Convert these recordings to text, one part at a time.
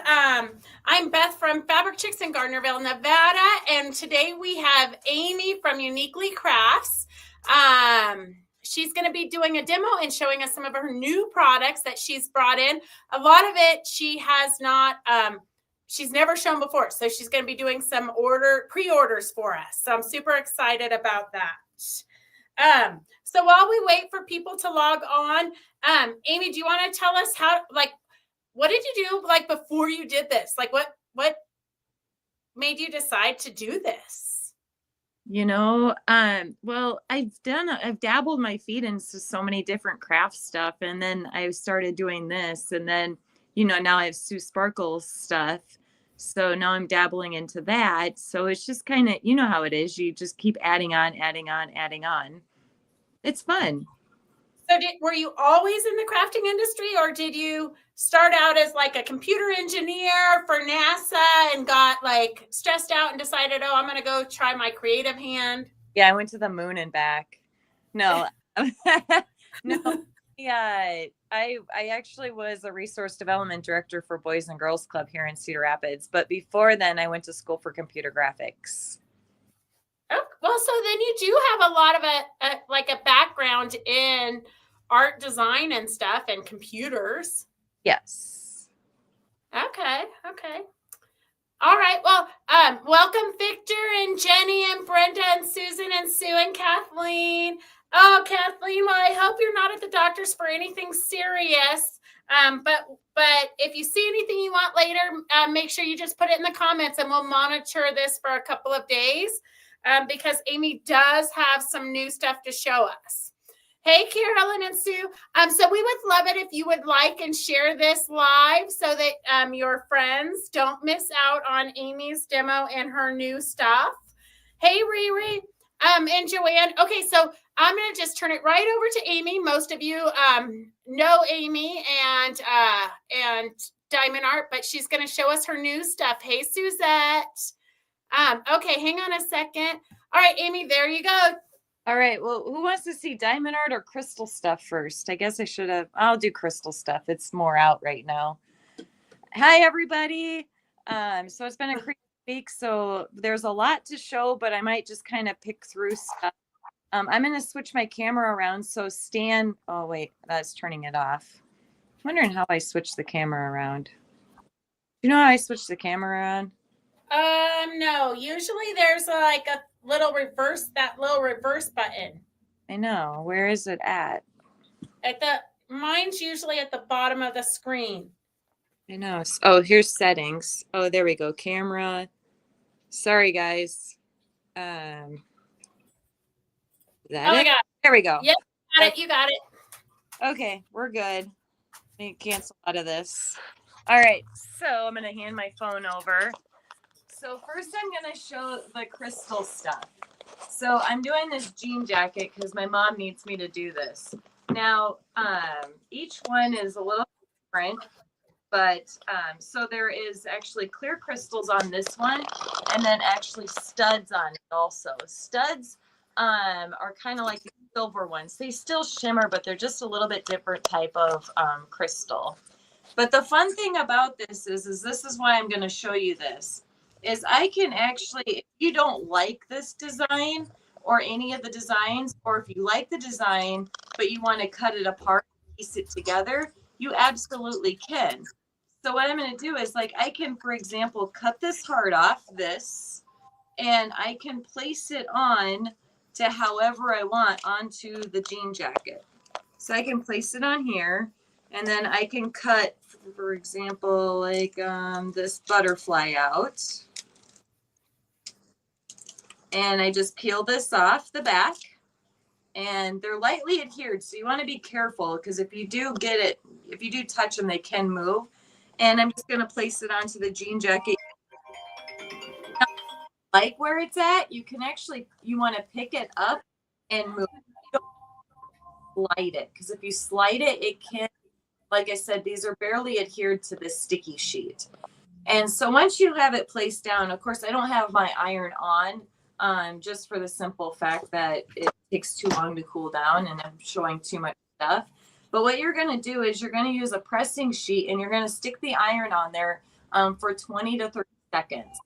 I'm Beth from Fabric Chicks in Gardnerville, Nevada, and today we have Amy from Uniquely Crafts. She's going to be doing a demo and showing us some of her new products that she's brought in. A lot of it she has not, she's never shown before, so she's going to be doing some pre-orders for us. So I'm super excited about that. So while we wait for people to log on, Amy, do you want to tell us what did you do before you did this? What made you decide to do this? Well, I've dabbled my feet into so many different craft stuff, and then I started doing this, and then, now I have Sue Sparkles stuff. So now I'm dabbling into that. So it's just kind of, how it is. You just keep adding on. It's fun. So were you always in the crafting industry, or did you start out as like a computer engineer for NASA and got stressed out and decided, oh, I'm going to go try my creative hand? Yeah, I went to the moon and back. No, no. Yeah, I actually was a resource development director for Boys and Girls Club here in Cedar Rapids. But before then, I went to school for computer graphics. Oh, well, so then you do have a lot of a background in art design and stuff and computers. Yes. Okay. All right. Well, welcome Victor and Jenny and Brenda and Susan and Sue and Kathleen. Oh, Kathleen, well, I hope you're not at the doctor's for anything serious. But if you see anything you want later, make sure you just put it in the comments and we'll monitor this for a couple of days. Because Amy does have some new stuff to show us. Hey, Carolyn and Sue. So we would love it if you would like and share this live so that your friends don't miss out on Amy's demo and her new stuff. Hey, Riri and Joanne. Okay, so I'm going to just turn it right over to Amy. Most of you know Amy and Diamond Art, but she's going to show us her new stuff. Hey, Suzette. Okay, hang on a second. All right, Amy, there you go. All right. Well, who wants to see diamond art or crystal stuff first? I guess I'll do crystal stuff. It's more out right now. Hi, everybody. So it's been a crazy week, so there's a lot to show, but I might just kind of pick through stuff. I'm going to switch my camera around. So oh, wait, that's turning it off. I'm wondering how I switch the camera around. Do you know how I switch the camera around? No, usually there's a little reverse button. I know. Where is it at? Mine's usually at the bottom of the screen. I know. Oh, here's settings. Oh, there we go. Camera. Sorry, guys. Is that it? There we go. Yep, you got it. Okay, we're good. Let me cancel out of this. All right, so I'm going to hand my phone over. So first I'm going to show the crystal stuff. So I'm doing this jean jacket because my mom needs me to do this. Now, each one is a little different, but so there is actually clear crystals on this one, and then actually studs on it also. Studs are kind of like the silver ones. They still shimmer, but they're just a little bit different type of crystal. But the fun thing about this is this is why I'm going to show you this. Is I can actually, if you don't like this design or any of the designs, or if you like the design, but you want to cut it apart, piece it together, you absolutely can. So what I'm going to do is I can, for example, cut this heart off this, and I can place it on to however I want onto the jean jacket. So I can place it on here, and then I can cut, for example, this butterfly out. And I just peel this off the back, and they're lightly adhered. So you want to be careful, because if you do touch them, they can move. And I'm just going to place it onto the jean jacket. Like where it's at, you want to pick it up and move. Don't slide it, because if you slide it, it can, like I said, these are barely adhered to this sticky sheet. And so once you have it placed down, of course, I don't have my iron on. Just for the simple fact that it takes too long to cool down and I'm showing too much stuff. But what you're going to do is you're going to use a pressing sheet, and you're going to stick the iron on there for 20 to 30 seconds.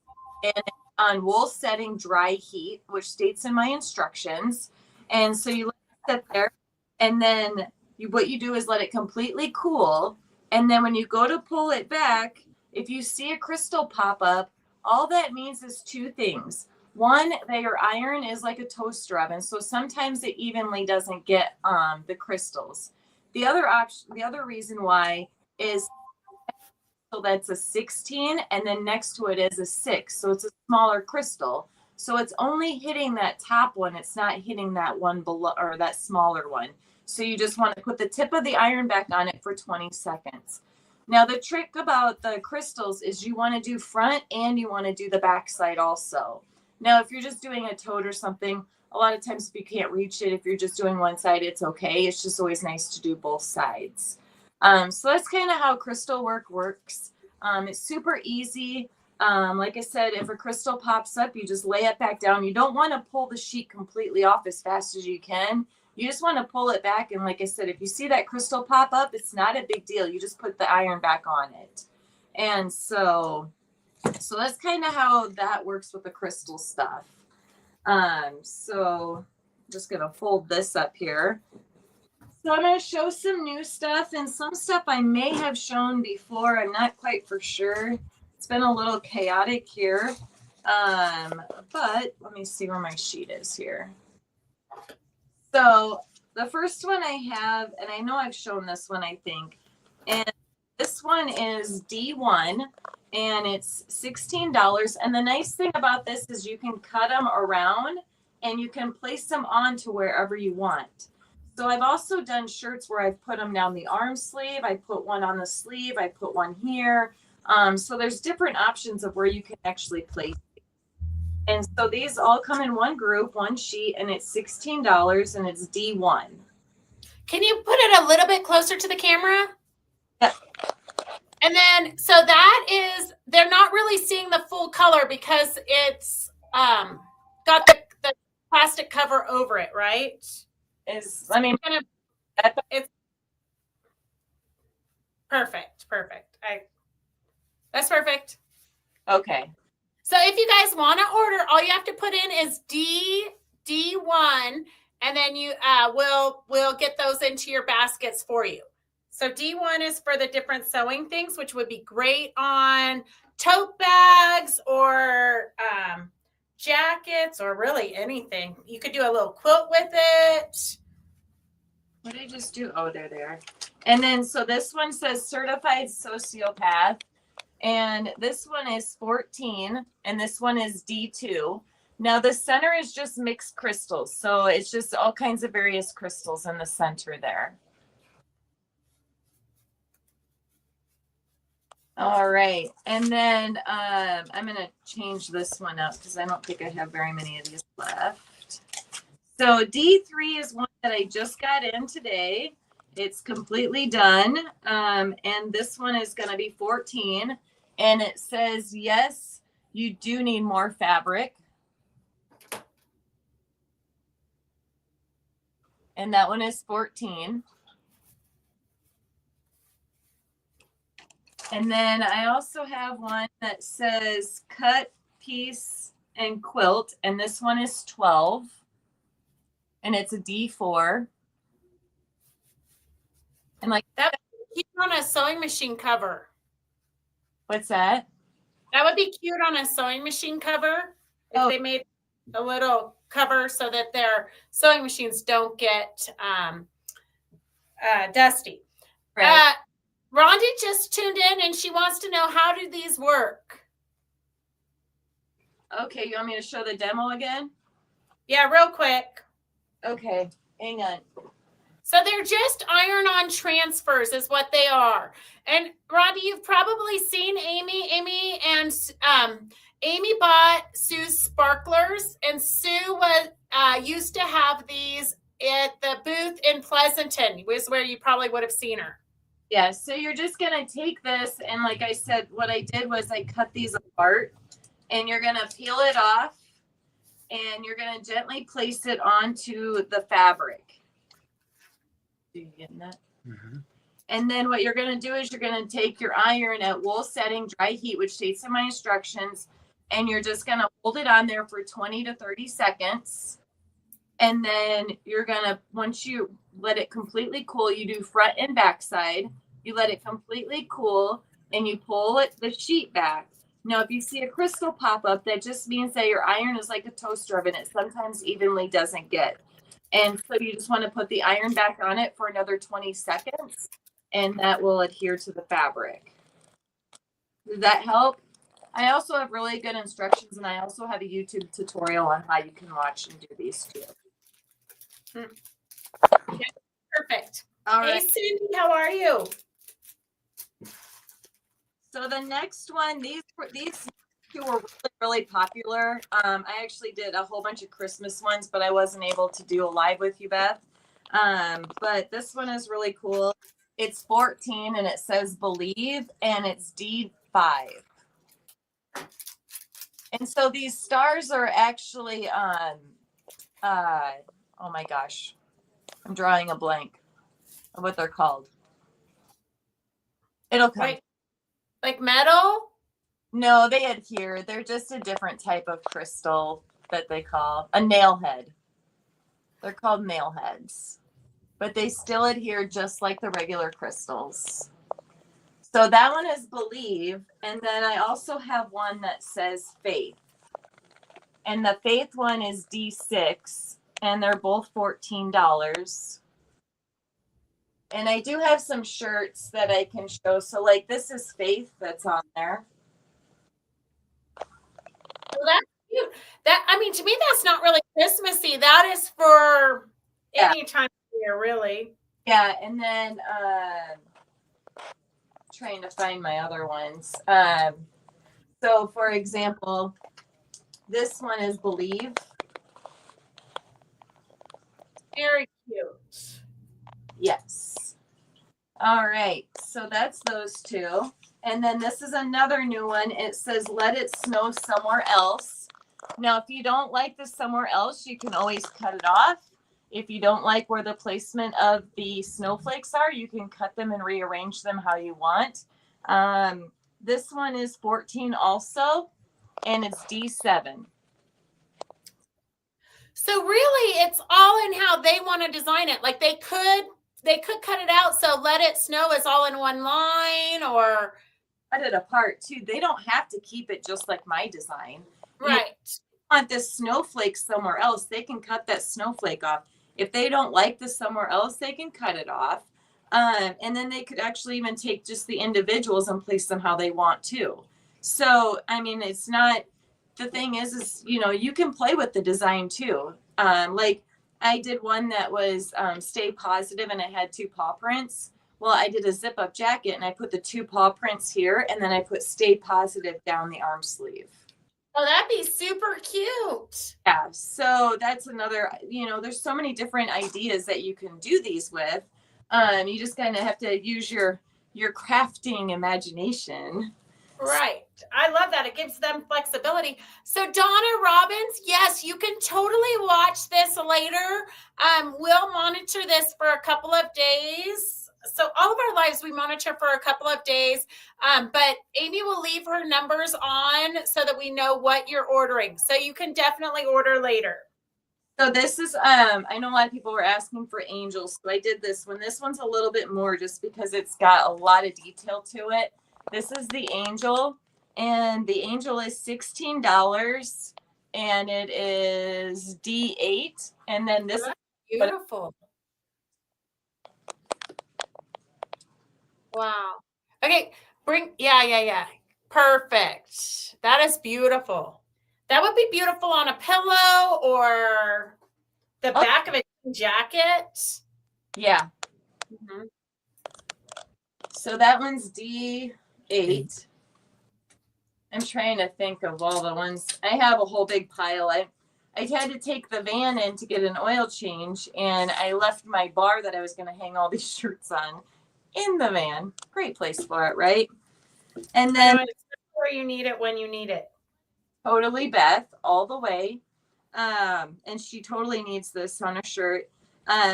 And it's on wool setting dry heat, which states in my instructions. And so you let it sit there, and then what you do is let it completely cool. And then when you go to pull it back, if you see a crystal pop up, all that means is two things. One, that your iron is like a toaster oven, so sometimes it evenly doesn't get the crystals. The other reason why is so that's a 16, and then next to it is a 6, so it's a smaller crystal. So it's only hitting that top one. It's not hitting that one below or that smaller one. So you just want to put the tip of the iron back on it for 20 seconds. Now the trick about the crystals is you want to do front and you want to do the back side also. Now if you're just doing a toad or something, a lot of times if you can't reach it, if you're just doing one side, it's okay. It's just always nice to do both sides. So that's kind of how crystal work works. It's super easy. Like I said, if a crystal pops up, you just lay it back down. You don't want to pull the sheet completely off as fast as you can. You just want to pull it back. And like I said, if you see that crystal pop up, it's not a big deal. You just put the iron back on it. And so that's kind of how that works with the crystal stuff. So I'm just going to fold this up here. So I'm going to show some new stuff, and some stuff I may have shown before. I'm not quite for sure. It's been a little chaotic here. But let me see where my sheet is here. So the first one I have, and I know I've shown this one, I think, and this one is D1, and it's $16. And the nice thing about this is you can cut them around and you can place them onto wherever you want. So I've also done shirts where I've put them down the arm sleeve. I put one on the sleeve. I put one here. So there's different options of where you can actually place these. And so these all come in one group, one sheet, and it's $16 and it's D1. Can you put it a little bit closer to the camera? Yeah. And then, so that is, they're not really seeing the full color because it's got the plastic cover over it, right? It's perfect. That's perfect. Okay. So if you guys want to order, all you have to put in is D1, and then you we'll get those into your baskets for you. So D1 is for the different sewing things, which would be great on tote bags or jackets or really anything. You could do a little quilt with it. What did I just do? Oh, they're there. And then, so this one says certified sociopath. And this one is 14. And this one is D2. Now, the center is just mixed crystals. So it's just all kinds of various crystals in the center there. All right. And then I'm going to change this one up because I don't think I have very many of these left. So D3 is one that I just got in today. It's completely done. And this one is going to be 14. And it says, yes, you do need more fabric. And that one is 14. And then I also have one that says cut, piece, and quilt. And this one is 12. And it's a D4. And like that would be cute on a sewing machine cover. What's that? That would be cute on a sewing machine cover if they made a little cover so that their sewing machines don't get dusty. Right. Rhonda just tuned in and she wants to know, how do these work? Okay, you want me to show the demo again? Yeah, real quick. Okay, hang on. So they're just iron-on transfers is what they are. And Rhonda, you've probably seen Amy. Amy bought Sue's sparklers, and Sue was used to have these at the booth in Pleasanton, was where you probably would have seen her. Yeah, so you're just going to take this, and like I said, what I did was I cut these apart, and you're going to peel it off, and you're going to gently place it onto the fabric. Are you getting that? Mm-hmm. And then what you're going to do is you're going to take your iron at wool setting, dry heat, which states in my instructions, and you're just going to hold it on there for 20 to 30 seconds. And then you're going to, once you let it completely cool, you do front and back side. You let it completely cool and you pull it, the sheet back. Now, if you see a crystal pop up, that just means that your iron is like a toaster oven. It sometimes evenly doesn't get. And so you just want to put the iron back on it for another 20 seconds, and that will adhere to the fabric. Does that help? I also have really good instructions, and I also have a YouTube tutorial on how you can watch and do these too. Okay, perfect. All hey, right. Cindy, how are you? So the next one, these two were really popular. I actually did a whole bunch of Christmas ones, but I wasn't able to do a live with you, Beth. But this one is really cool. It's 14 and it says Believe, and it's D5. And so these stars are actually on, oh my gosh, I'm drawing a blank of what they're called. It'll come. Like metal? No, they adhere. They're just a different type of crystal that they call a nail head. They're called nail heads, but they still adhere just like the regular crystals. So that one is Believe. And then I also have one that says Faith. And the Faith one is D6, and they're both $14. And I do have some shirts that I can show. So like this is Faith that's on there. Well, that's cute. That, I mean, to me, that's not really Christmassy. That is for any time of year, really. Yeah, and then trying to find my other ones. So for example, this one is Believe. Very cute. Yes. All right, so that's those two. And then this is another new one. It says Let It Snow Somewhere Else. Now, if you don't like the somewhere else, you can always cut it off. If you don't like where the placement of the snowflakes are, you can cut them and rearrange them how you want. This one is 14 also, and it's D7. So really, it's all in how they want to design it. Like they could cut it out. So Let It Snow is all in one line, or cut it apart too. They don't have to keep it just like my design. right. If they want this snowflake somewhere else, they can cut that snowflake off. If they don't like this somewhere else, they can cut it off. And then they could actually even take just the individuals and place them how they want to. So, I mean, it's not, the thing is, you know, you can play with the design too. Like I did one that was Stay Positive, and it had 2 paw prints. Well, I did a zip up jacket and I put the 2 paw prints here, and then I put Stay Positive down the arm sleeve. Oh, that'd be super cute. Yeah. So that's another, you know, there's so many different ideas that you can do these with. You just kind of have to use your crafting imagination. Right. I love that. It gives them flexibility. So Donna Robbins, yes, you can totally watch this later. We'll monitor this for a couple of days. So all of our lives we monitor for a couple of days. But Amy will leave her numbers on so that we know what you're ordering. So you can definitely order later. So this is, I know a lot of people were asking for angels. So I did this one. This one's a little bit more just because it's got a lot of detail to it. This is the angel, and the angel is $16, and it is D8. And then this is beautiful. Wow. Okay, yeah. Perfect. That is beautiful. That would be beautiful on a pillow or the back of a jacket. Yeah. Mm-hmm. So that one's D8. I'm trying to think of all the ones. I have a whole big pile. I had to take the van in to get an oil change, and I left my bar that I was going to hang all these shirts on in the van. Great place for it, right? And then where you need it when you need it. Totally Beth, all the way. And she totally needs this on a shirt.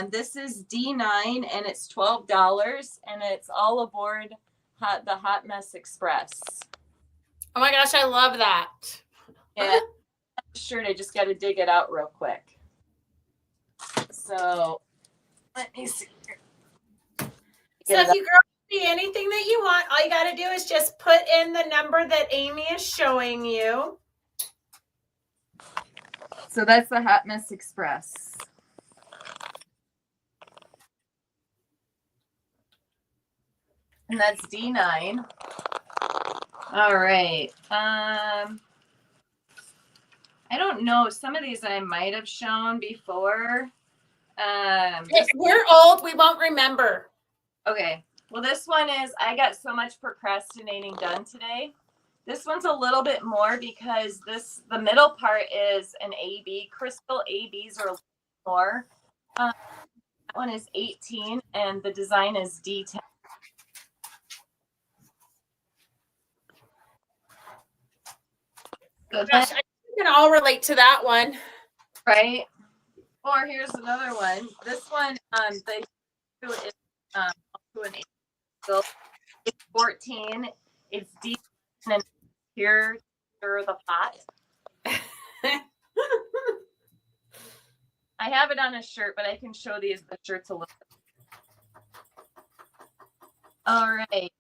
This is D9 and it's $12 and it's all aboard the Hot Mess Express. Oh my gosh, I love that. Yeah, shirt. I just got to dig it out real quick. So let me see. So if you girls see anything that you want, all you got to do is just put in the number that Amy is showing you. So that's the Hot Mess Express. And that's D9. All right. I don't know. Some of these I might have shown before. We're old. We won't remember. Okay. Well, this one is, I got so much procrastinating done today. This one's a little bit more because the middle part is an AB. Crystal ABs are a little more. That one is 18 and the design is D10. So Gosh, I can all relate to that one. Right. Or here's another one. This one, they do is to an 8. So it's 14. It's deep and here stir the pot. I have it on a shirt, but I can show these the shirts a little bit. All right.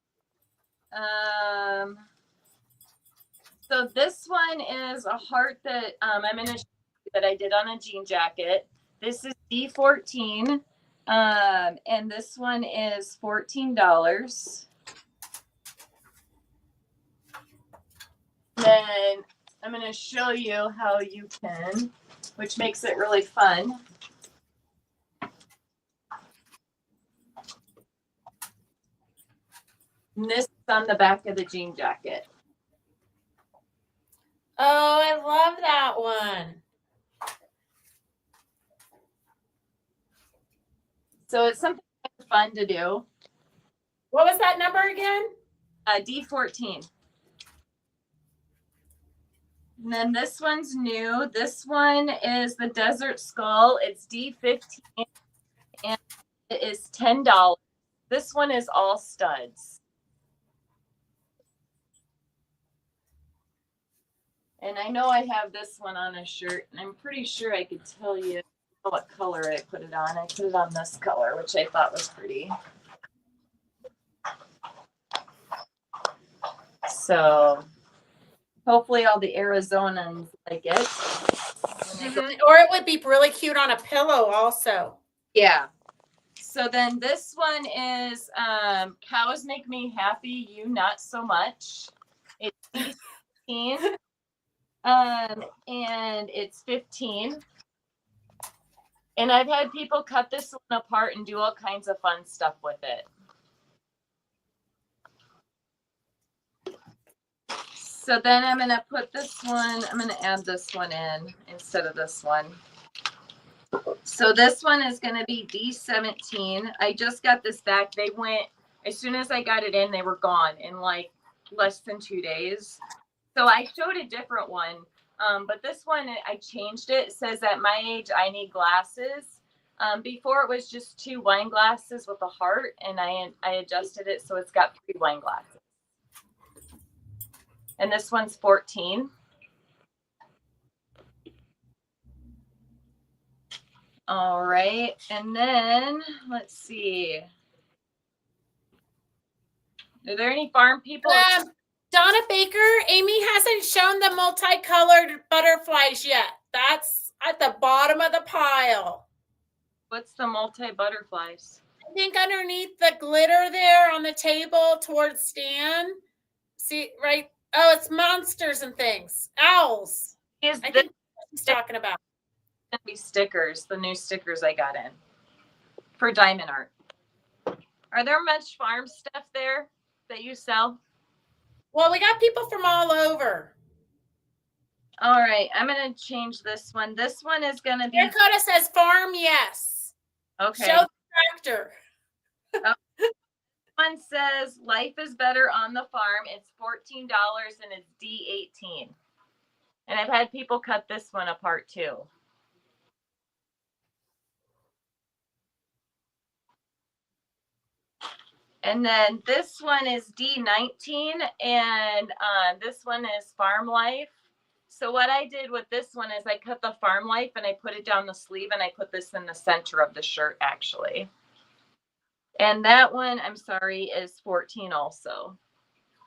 So this one is a heart that I'm going to show you that I did on a jean jacket. This is D14. And this one is $14. Then I'm going to show you how you can, which makes it really fun. And this is on the back of the jean jacket. Oh, I love that one. So it's something fun to do. What was that number again? D14. And then this one's new. This one is the Desert Skull. It's D15 and it is $10. This one is all studs. And I know I have this one on a shirt, and I'm pretty sure I could tell you what color I put it on. I put it on this color, which I thought was pretty. So hopefully all the Arizonans like it. Or it would be really cute on a pillow also. Yeah. So then this one is Cows Make Me Happy, You Not So Much. It's 18. And it's 15. And I've had people cut this one apart and do all kinds of fun stuff with it. So then I'm going to put this one, I'm going to add this one in instead of this one. So this one is going to be D17. I just got this back. They went, as soon as I got it in, they were gone in like less than 2 days. So I showed a different one, but this one, I changed it. It says at my age, I need glasses. Before it was just 2 wine glasses with a heart, and I adjusted it so it's got 3 wine glasses. And this one's 14. All right, and then let's see. Are there any farm people? Donna Baker, Amy hasn't shown the multicolored butterflies yet. That's at the bottom of the pile. What's the multi-butterflies? I think underneath the glitter there on the table towards Stan. See, right? Oh, it's monsters and things. Owls. I think that's what he's talking about. Gonna be stickers, the new stickers I got in for diamond art. Are there much farm stuff there that you sell? Well, we got people from all over. All right, I'm gonna change this one. This one is gonna be. Dakota says farm, yes. Okay. Show the tractor. One says life is better on the farm. It's $14 and it's D18. And I've had people cut this one apart too. And then this one is D19, and this one is Farm Life. So what I did with this one is I cut the Farm Life and I put it down the sleeve, and I put this in the center of the shirt, actually. And that one, I'm sorry, is 14 also.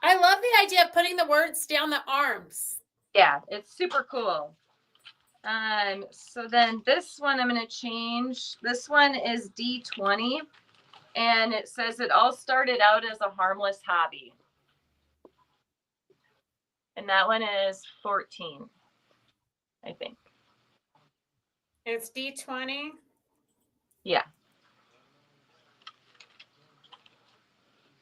I love the idea of putting the words down the arms. Yeah, it's super cool. So then this one I'm going to change. This one is D20, and it says it all started out as a harmless hobby. And that one is 14, I think. It's D20. Yeah.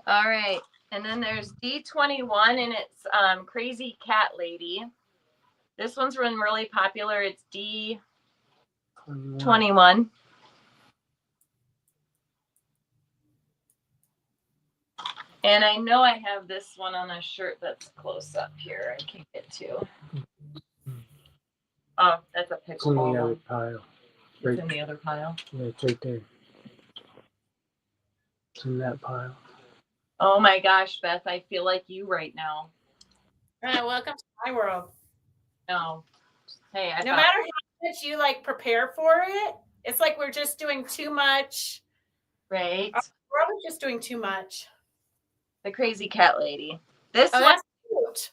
All right. And then there's D21, and it's Crazy Cat Lady. This one's been really popular. It's D21. And I know I have this one on a shirt that's close up here. I can't get to. Oh, that's a pickleball. It's in the other pile. It's in the other pile. Yeah, it's right there. It's in that pile. Oh my gosh, Beth, I feel like you right now. Welcome to my world. No. Hey, no matter how much you like prepare for it, it's like we're just doing too much. Right. We're always just doing too much. The Crazy Cat Lady. This one's cute.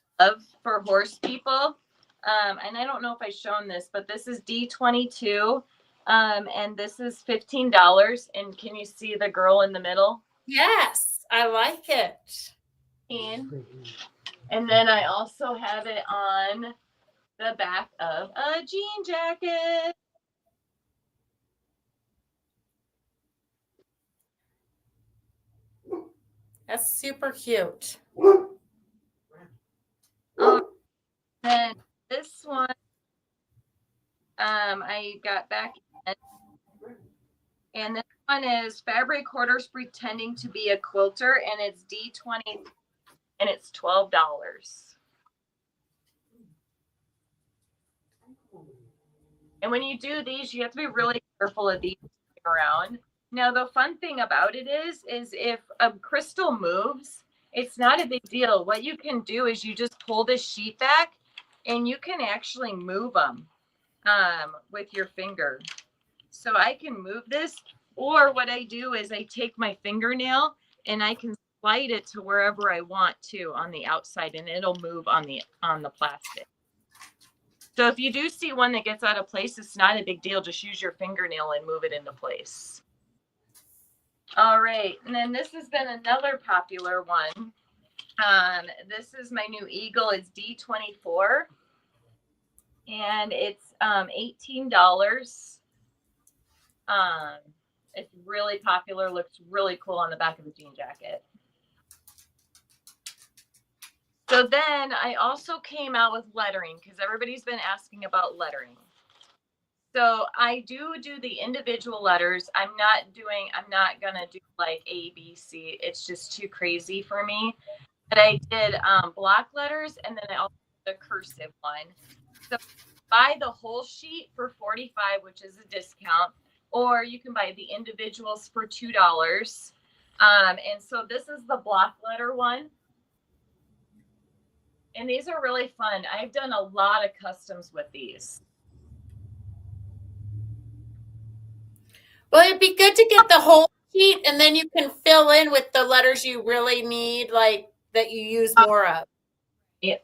For horse people. And I don't know if I've shown this, but this is D22. And this is $15. And can you see the girl in the middle? Yes, I like it. And then I also have it on the back of a jean jacket. That's super cute. Then this one, I got back in. And this one is Fabric Hoarders Pretending to be a Quilter, and it's D20, and it's $12. And when you do these, you have to be really careful of these around. Now, the fun thing about it is if a crystal moves, it's not a big deal. What you can do is you just pull this sheet back, and you can actually move them with your finger. So I can move this, or what I do is I take my fingernail and I can slide it to wherever I want to on the outside, and it'll move on the plastic. So if you do see one that gets out of place, it's not a big deal. Just use your fingernail and move it into place. All right, and then this has been another popular one. This is my new eagle. It's D24, and it's $18. It's really popular. Looks really cool on the back of a jean jacket. So then I also came out with lettering because everybody's been asking about lettering. So I do the individual letters. I'm not gonna do like A, B, C. It's just too crazy for me. But I did block letters, and then I also did a cursive one. So buy the whole sheet for $45, which is a discount, or you can buy the individuals for $2. And so this is the block letter one. And these are really fun. I've done a lot of customs with these. Well, it'd be good to get the whole sheet, and then you can fill in with the letters you really need, like that you use more of. Yeah.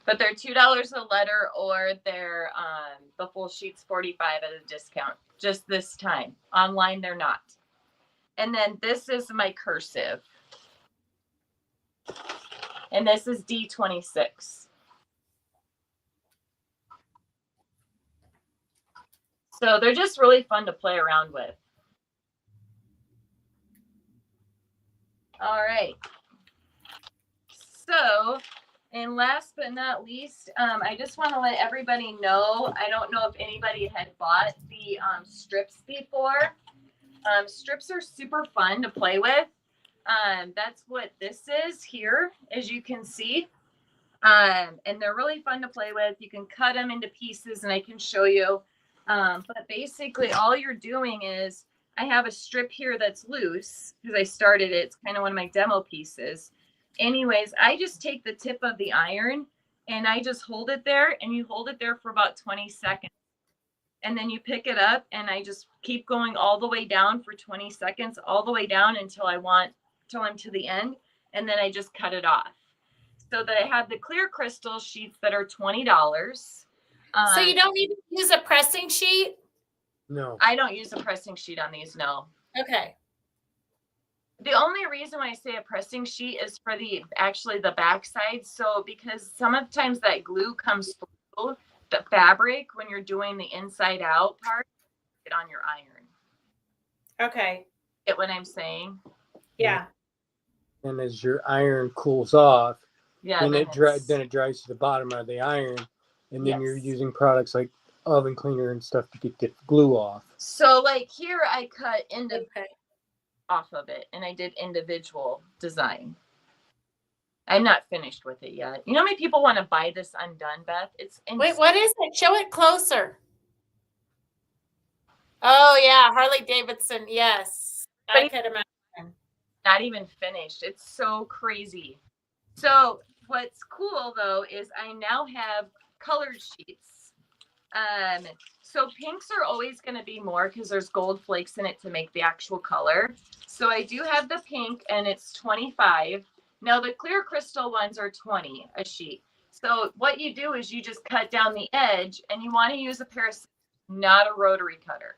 But they're $2 a letter, or they're the full sheet's $45 at a discount. Just this time. Online, they're not. And then this is my cursive. And this is D26. So they're just really fun to play around with. All right. So, and last but not least, I just want to let everybody know, I don't know if anybody had bought the strips before. Strips are super fun to play with. That's what this is here, as you can see. And they're really fun to play with. You can cut them into pieces, and I can show you. But basically all you're doing is I have a strip here that's loose because I started it. It's kind of one of my demo pieces. Anyways, I just take the tip of the iron and I just hold it there, and you hold it there for about 20 seconds. And then you pick it up and I just keep going all the way down for 20 seconds, all the way down until I'm to the end. And then I just cut it off. So that I have the clear crystal sheets that are $20. So you don't need to use a pressing sheet? No. I don't use a pressing sheet on these, no. Okay. The only reason why I say a pressing sheet is for the back side. So because sometimes that glue comes through the fabric when you're doing the inside out part, get on your iron. Okay. Get what I'm saying? Yeah. And as your iron cools off, Yeah. then it dries to the bottom of the iron, and then you're using products like oven cleaner and stuff to get the glue off. So like here I cut off of it, and I did individual design. I'm not finished with it yet. You know how many people want to buy this undone, Beth? Wait, what is it? Show it closer. Oh yeah, Harley Davidson. Yes, I could imagine. Not even finished. It's so crazy. So what's cool though is I now have colored sheets. So pinks are always going to be more because there's gold flakes in it to make the actual color. So I do have the pink, and it's 25. Now the clear crystal ones are 20 a sheet. So what you do is you just cut down the edge, and you want to use a pair of scissors, not a rotary cutter,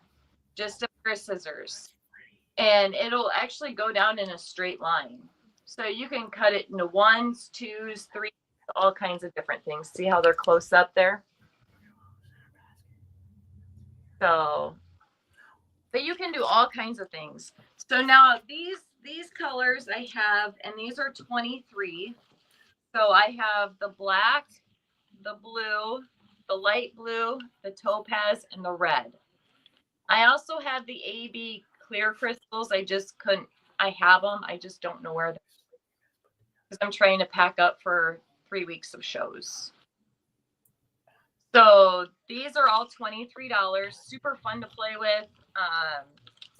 just a pair of scissors. And it'll actually go down in a straight line. So you can cut it into 1s, 2s, 3s, all kinds of different things. See how they're close up there? So, but you can do all kinds of things. So now these colors I have, and these are 23. So I have the black, the blue, the light blue, the topaz, and the red. I also have the AB clear crystals. I have them. I just don't know where they're, because I'm trying to pack up for 3 weeks of shows. So these are all $23, super fun to play with.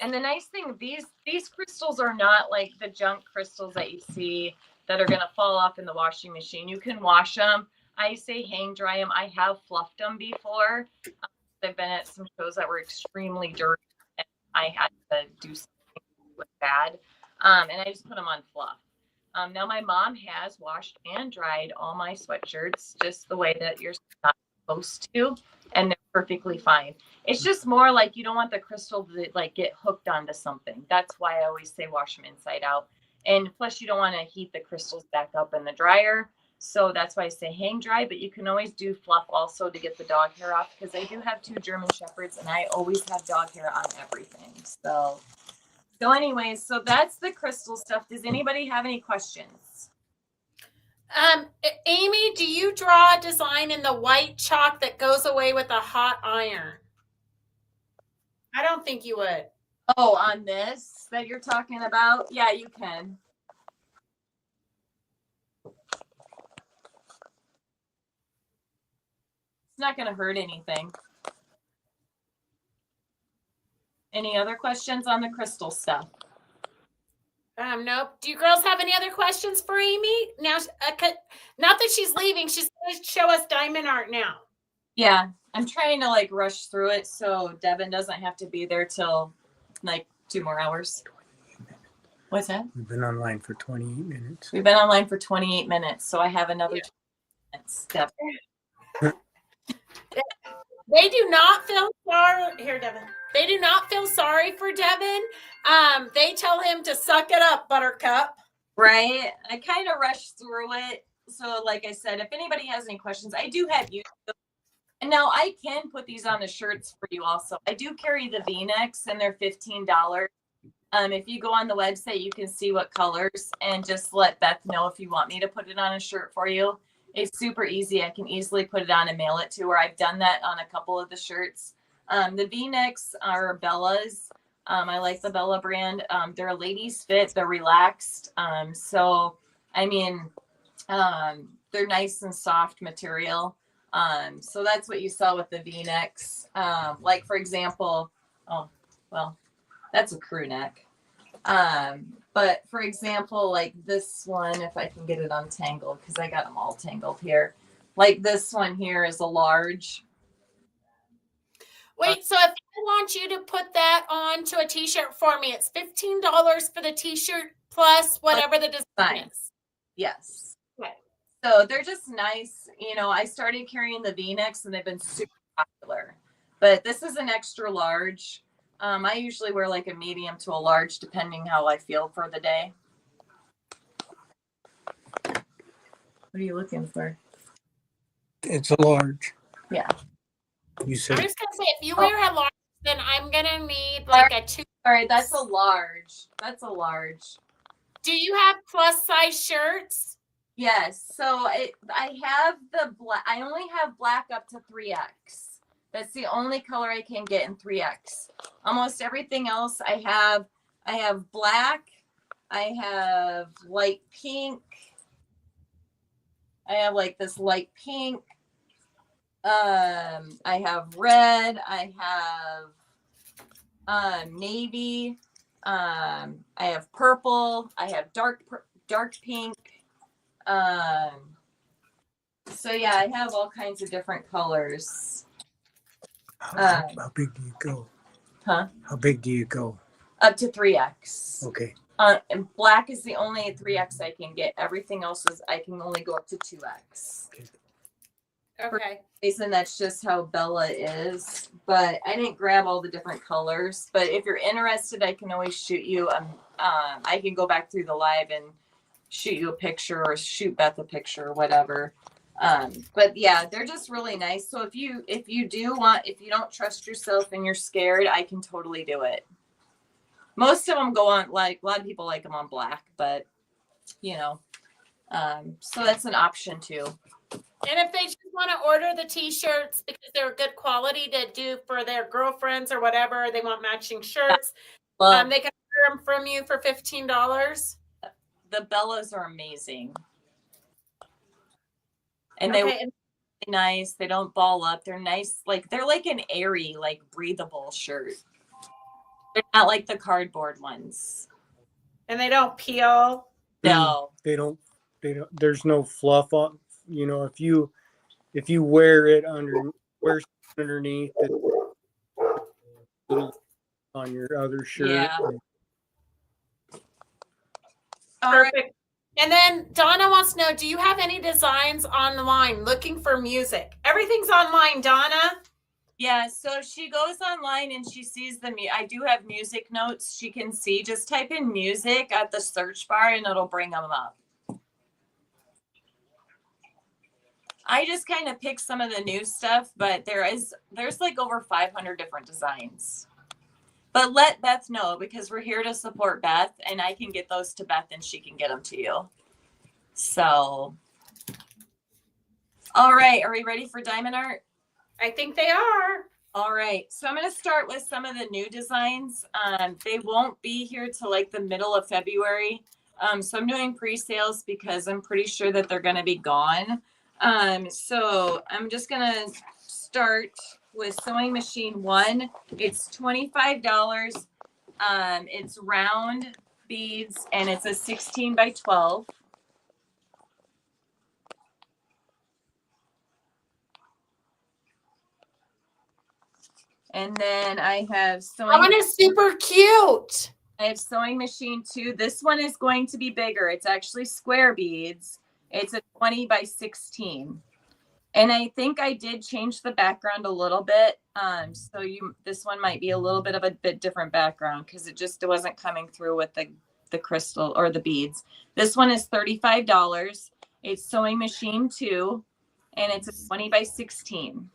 And the nice thing, these crystals are not like the junk crystals that you see that are going to fall off in the washing machine. You can wash them. I say hang dry them. I have fluffed them before. I've been at some shows that were extremely dirty, and I had to do something with bad. And I just put them on fluff. Now my mom has washed and dried all my sweatshirts just the way that you're not supposed to, and they're perfectly fine. It's just more like you don't want the crystal to like get hooked onto something. That's why I always say wash them inside out. And plus you don't want to heat the crystals back up in the dryer. So that's why I say hang dry, but you can always do fluff also to get the dog hair off, because I do have 2 German Shepherds and I always have dog hair on everything. So anyways, so that's the crystal stuff. Does anybody have any questions? Amy, do you draw a design in the white chalk that goes away with a hot iron? I don't think you would. Oh, on this that you're talking about? Yeah, you can. It's not going to hurt anything. Any other questions on the crystal stuff? Nope. Do you girls have any other questions for Amy? Now, not that she's leaving, she's going to show us diamond art now. Yeah, I'm trying to like rush through it so Devin doesn't have to be there till like 2 more hours. What's that? We've been online for 28 minutes. We've been online for 28 minutes, so I have another 2 minutes. Devin. They do not feel sorry. Here, Devin. They do not feel sorry for Devin. They tell him to suck it up, Buttercup. Right. I kind of rushed through it. So like I said, if anybody has any questions, I do have YouTube. And now I can put these on the shirts for you also. I do carry the V-necks, and they're $15. If you go on the website, you can see what colors, and just let Beth know if you want me to put it on a shirt for you. It's super easy. I can easily put it on and mail it to her. I've done that on a couple of the shirts. The V-necks are Bella's. I like the Bella brand. They're a ladies fit. They're relaxed. So, I mean, they're nice and soft material. So that's what you saw with the V-necks. Like, for example, That's a crew neck. But for example, like this one, if I can get it untangled, because I got them all tangled here. Like this one here is a large. Wait, so if I want you to put that onto a t-shirt for me, it's $15 for the t-shirt plus whatever the design is. Yes. Okay. So they're just nice. You know, I started carrying the V-necks and they've been super popular. But this is an extra large. I usually wear like a medium to a large, depending how I feel for the day. What are you looking for? It's a large. Yeah. You said. I'm just gonna say, if you wear a large, then I'm gonna need like a 2. All right, that's a large. That's a large. Do you have plus size shirts? Yes. So I have the black. I only have black up to 3X. That's the only color I can get in 3X. Almost everything else I have black. I have light pink. I have like this light pink. I have red. I have navy. I have purple. I have dark pink. So yeah, I have all kinds of different colors. How big do you go? Huh? How big do you go? Up to 3X. Okay. And black is the only 3X I can get. Everything else is I can only go up to 2X. Okay. Jason, that's just how Bella is. But I didn't grab all the different colors. But if you're interested, I can always shoot you. I can go back through the live and shoot you a picture or shoot Beth a picture or whatever. But yeah, they're just really nice. So if you don't trust yourself and you're scared, I can totally do it. Most of them go on, like a lot of people like them on black, but you know, so that's an option too. And if they just want to order the t-shirts because they're good quality to do for their girlfriends or whatever, they want matching shirts, they can order them from you for $15. The Bellas are amazing. And they're nice. They don't ball up. They're nice. Like they're like an airy, like breathable shirt. They're not like the cardboard ones. And they don't peel. No. They don't. There's no fluff on. You know, if you wear it underneath it on your other shirt. Yeah. Perfect. Right. And then Donna wants to know, do you have any designs online? Looking for music. Everything's online, Donna. Yeah, so she goes online and she sees I do have music notes she can see. Just type in music at the search bar and it'll bring them up. I just kind of pick some of the new stuff, but there's like over 500 different designs. But let Beth know because we're here to support Beth and I can get those to Beth and she can get them to you. So, all right. Are we ready for diamond art? I think they are. All right. So I'm going to start with some of the new designs. They won't be here till like the middle of February. So I'm doing pre-sales because I'm pretty sure that they're going to be gone. So I'm just going to start with sewing machine 1. It's $25. It's round beads and it's a 16 by 12. And then I have sewing. That one is super cute. I have sewing machine 2. This one is going to be bigger. It's actually square beads. It's a 20 by 16. And I think I did change the background a little bit. So this one might be a little bit of a bit different background because it wasn't coming through with the crystal or the beads. This one is $35. It's sewing machine 2 and it's a 20 by 16.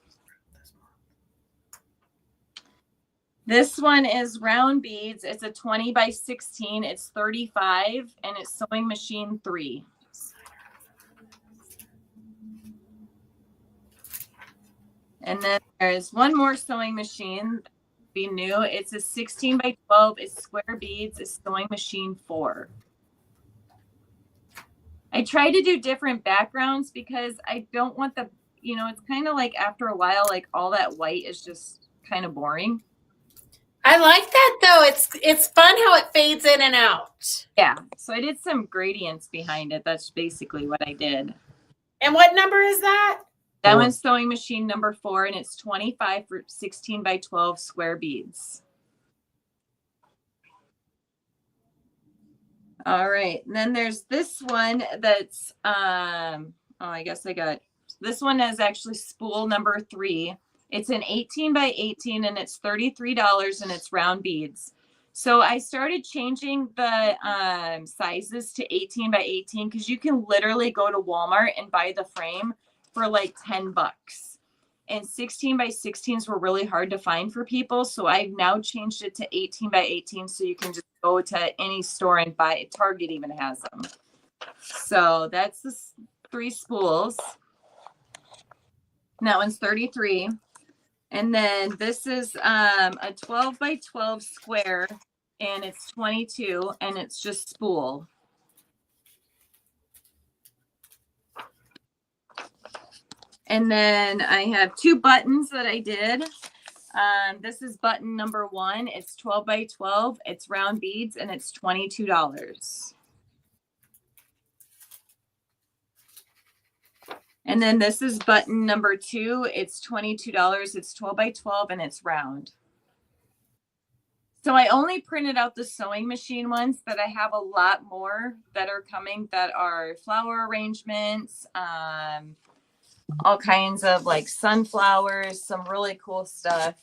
This one is round beads. It's a 20 by 16. It's $35 and it's sewing machine 3. And then there's one more sewing machine, be new. It's a 16 by 12. It's square beads. It's sewing machine 4. I try to do different backgrounds because I don't want it's kind of like after a while, like all that white is just kind of boring. I like that though. It's fun how it fades in and out. Yeah. So I did some gradients behind it. That's basically what I did. And what number is that? That Four. one's sewing machine number 4, and it's 25 for 16 by 12 square beads. All right. And then there's this one that's, I guess this one is actually spool number 3. It's an 18 by 18 and it's $33 and it's round beads. So I started changing the sizes to 18 by 18 because you can literally go to Walmart and buy the frame for like $10. And 16 by 16s were really hard to find for people. So I've now changed it to 18 by 18 so you can just go to any store and buy it. Target even has them. So that's the 3 spools. And that one's 33. And then this is a 12 by 12 square and it's 22 and it's just spool. And then I have 2 buttons that I did. This is button number 1. It's 12 by 12. It's round beads and it's $22. And then this is button number 2. It's $22. It's 12 by 12 and it's round. So I only printed out the sewing machine ones, but I have a lot more that are coming that are flower arrangements, all kinds of like sunflowers, some really cool stuff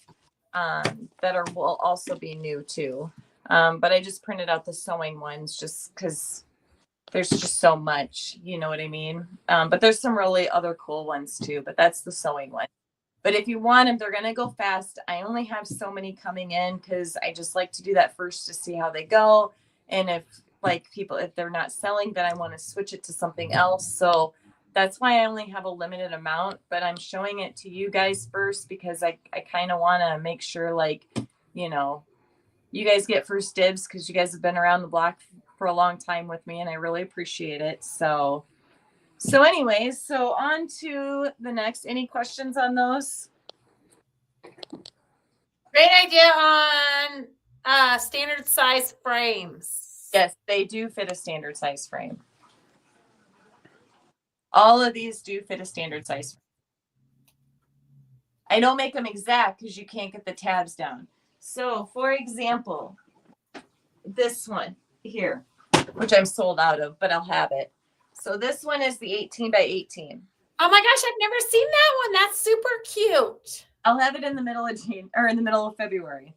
will also be new too. But I just printed out the sewing ones just because there's just so much, you know what I mean? But there's some really other cool ones too, but that's the sewing one. But if you want them, they're going to go fast. I only have so many coming in because I just like to do that first to see how they go. And if they're not selling, then I want to switch it to something else. So that's why I only have a limited amount, but I'm showing it to you guys first because I kind of want to make sure you guys get first dibs because you guys have been around the block for a long time with me and I really appreciate it. So anyways, so on to the next. Any questions on those? Great idea on standard size frames. Yes, they do fit a standard size frame. All of these do fit a standard size frame. I don't make them exact because you can't get the tabs down. So for example, this one here, which I'm sold out of, but I'll have it. So this one is the 18 by 18. Oh my gosh, I've never seen that one. That's super cute. I'll have it in the middle of February.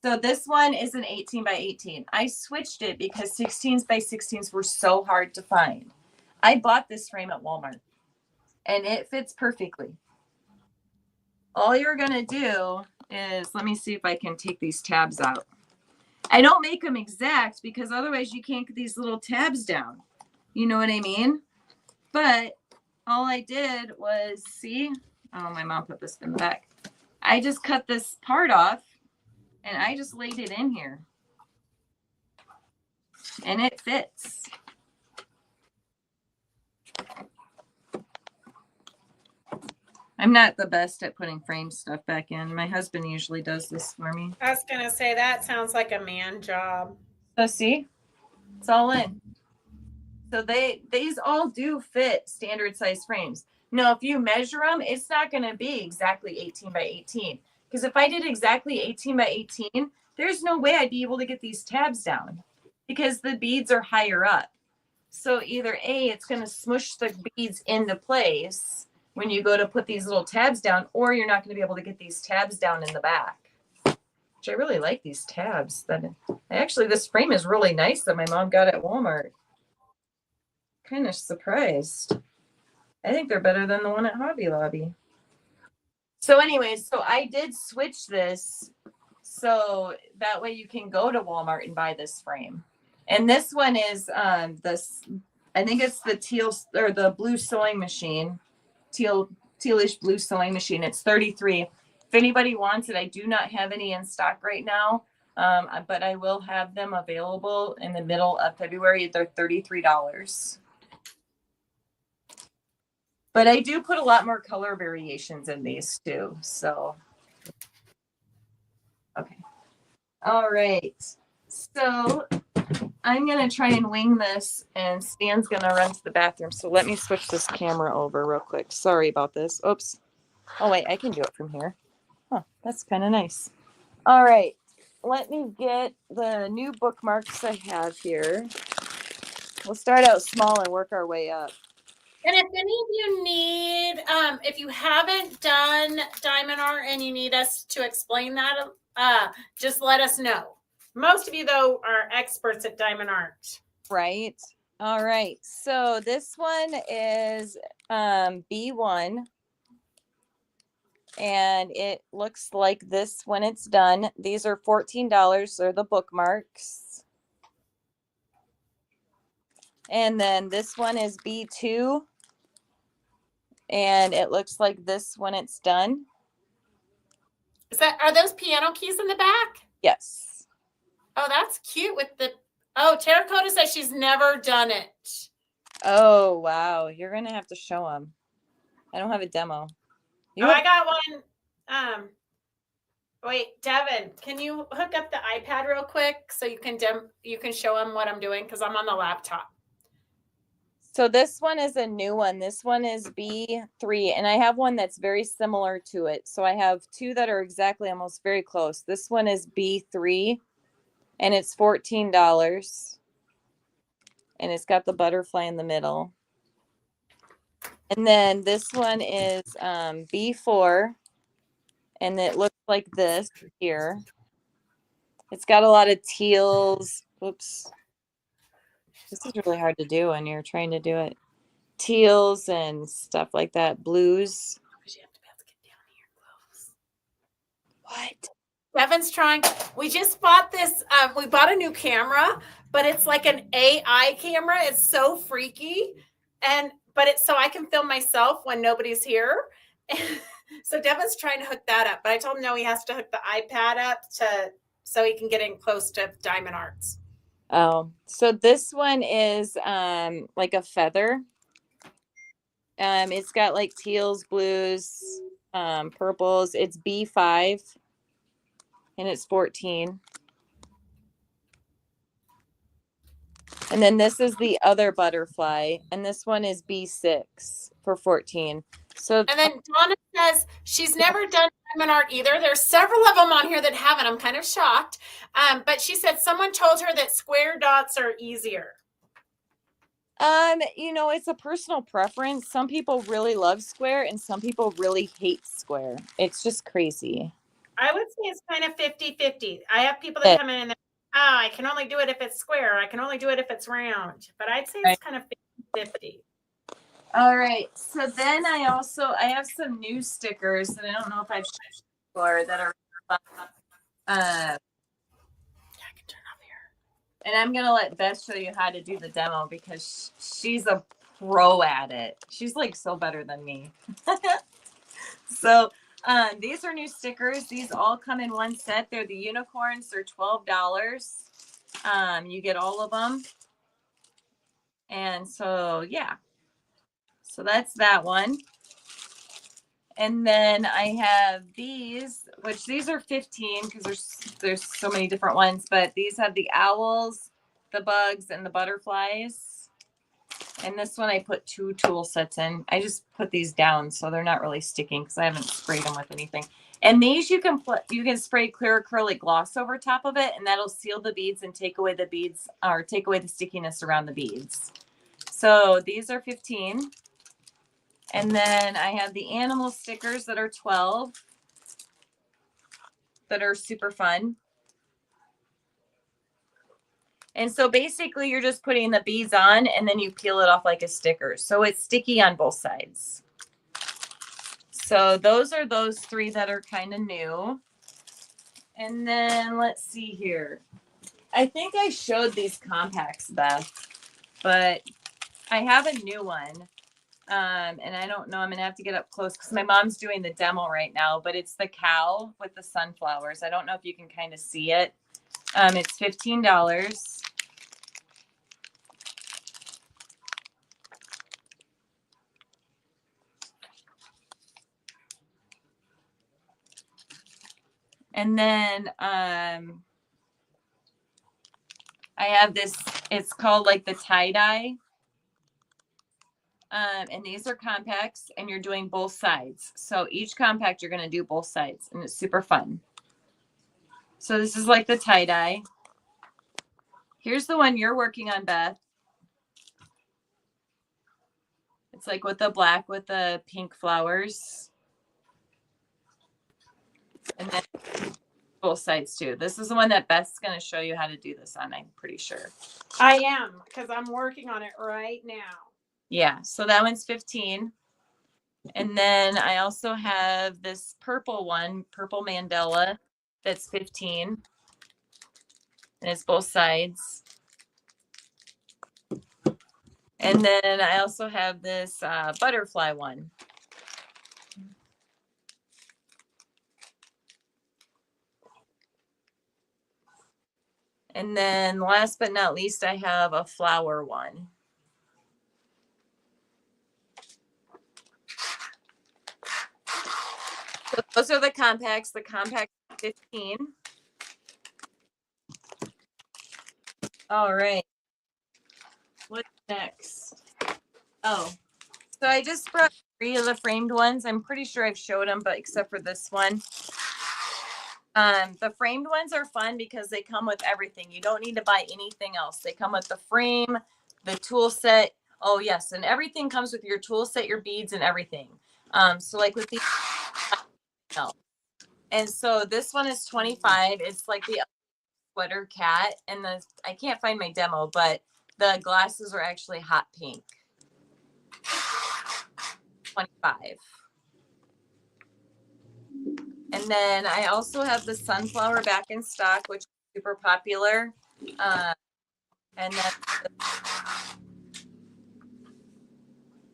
So this one is an 18 by 18. I switched it because 16s by 16s were so hard to find. I bought this frame at Walmart and it fits perfectly. All you're going to do is, let me see if I can take these tabs out. I don't make them exact because otherwise you can't get these little tabs down. You know what I mean? But all I did was, see, oh, my mom put this in the back. I just cut this part off and I just laid it in here. And it fits. I'm not the best at putting frame stuff back in. My husband usually does this for me. I was going to say that sounds like a man job. So see, it's all in. So these all do fit standard size frames. Now, if you measure them, it's not going to be exactly 18 by 18. Because if I did exactly 18 by 18, there's no way I'd be able to get these tabs down because the beads are higher up. So either A, it's going to smush the beads into place when you go to put these little tabs down, or you're not going to be able to get these tabs down in the back. Which I really like these tabs. Actually, this frame is really nice that my mom got at Walmart. Kind of surprised. I think they're better than the one at Hobby Lobby. So anyways, so I did switch this so that way you can go to Walmart and buy this frame. And this one is this, I think it's the teal or the blue sewing machine, tealish blue sewing machine. It's 33. If anybody wants it, I do not have any in stock right now, but I will have them available in the middle of February. They're $33. But I do put a lot more color variations in these too. So, okay. All right. So I'm going to try and wing this, and Stan's going to run to the bathroom. So let me switch this camera over real quick. Sorry about this. Oops. Oh, wait, I can do it from here. Huh, that's kind of nice. All right. Let me get the new bookmarks I have here. We'll start out small and work our way up. And if any of you need, if you haven't done diamond art and you need us to explain that, just let us know. Most of you, though, are experts at diamond art. Right. All right. So this one is B1. And it looks like this when it's done. These are $14. They're the bookmarks. And then this one is B2. And it looks like this when it's done. Are those piano keys in the back? Yes. Oh, that's cute with the, oh, Terracotta says she's never done it. Oh, wow. You're going to have to show them. I don't have a demo. I got one. Wait, Devin, can you hook up the iPad real quick so you can show them what I'm doing? Because I'm on the laptop. So this one is a new one. This one is B3, and I have one that's very similar to it. So I have two that are exactly almost very close. This one is B3, and it's $14. And it's got the butterfly in the middle. And then this one is B4, and it looks like this here. It's got a lot of teals. Whoops. This is really hard to do when you're trying to do it. Teals and stuff like that. Blues. What? Devin's trying. We just bought this. We bought a new camera, but it's like an AI camera. It's so freaky, but it's so I can film myself when nobody's here. So Devin's trying to hook that up, but I told him no. He has to hook the iPad up so he can get in close to diamond arts. Oh, so this one is like a feather. It's got like teals, blues, purples. It's B5. And it's 14. And then this is the other butterfly, and this one is B6 for 14. So and then Donna says she's never done diamond art either. There's several of them on here that haven't. I'm kind of shocked. But she said someone told her that square dots are easier. It's a personal preference. Some people really love square and some people really hate square. It's just crazy. I would say it's kind of 50-50. I have people that come in and I can only do it if it's square. I can only do it if it's round. But I'd say it's kind of 50-50. All right. So then I have some new stickers that I don't know if I've shown before that are I can turn off here. And I'm gonna let Beth show you how to do the demo because she's a pro at it. She's like so better than me. So these are new stickers. These all come in one set. They're the unicorns. They're $12. You get all of them. And so, yeah. So that's that one. And then I have these, which these are 15 because there's so many different ones. But these have the owls, the bugs, and the butterflies. And this one I put 2 tool sets in. I just put these down so they're not really sticking because I haven't sprayed them with anything. And these you can spray clear acrylic gloss over top of it, and that'll seal the beads and take away the beads or take away the stickiness around the beads. So these are 15. And then I have the animal stickers that are 12 that are super fun. And so basically you're just putting the beads on and then you peel it off like a sticker. So it's sticky on both sides. So those are those 3 that are kind of new. And then let's see here. I think I showed these compacts, Beth, but I have a new one. And I don't know, I'm going to have to get up close because my mom's doing the demo right now, but it's the cow with the sunflowers. I don't know if you can kind of see it. It's $15. And then I have this, it's called like the tie-dye. And these are compacts, and you're doing both sides. So each compact, you're going to do both sides, and it's super fun. So this is like the tie-dye. Here's the one you're working on, Beth. It's like with the black with the pink flowers. And then both sides too. This is the one that Beth's going to show you how to do this on, I'm pretty sure. I am, because I'm working on it right now. Yeah, so that one's 15. And then I also have this purple one, purple mandala, that's 15. And it's both sides. And then I also have this butterfly one. And then last but not least, I have a flower one. So those are the compacts. The compact 15. All right. What's next? Oh, so I just brought 3 of the framed ones. I'm pretty sure I've showed them, but except for this one. The framed ones are fun because they come with everything. You don't need to buy anything else. They come with the frame, the tool set. Oh yes, and everything comes with your tool set, your beads, and everything. So like with these, no. And so this one is 25. It's like the sweater cat, and I can't find my demo, but the glasses are actually hot pink. 25. And then I also have the sunflower back in stock, which is super popular. And then,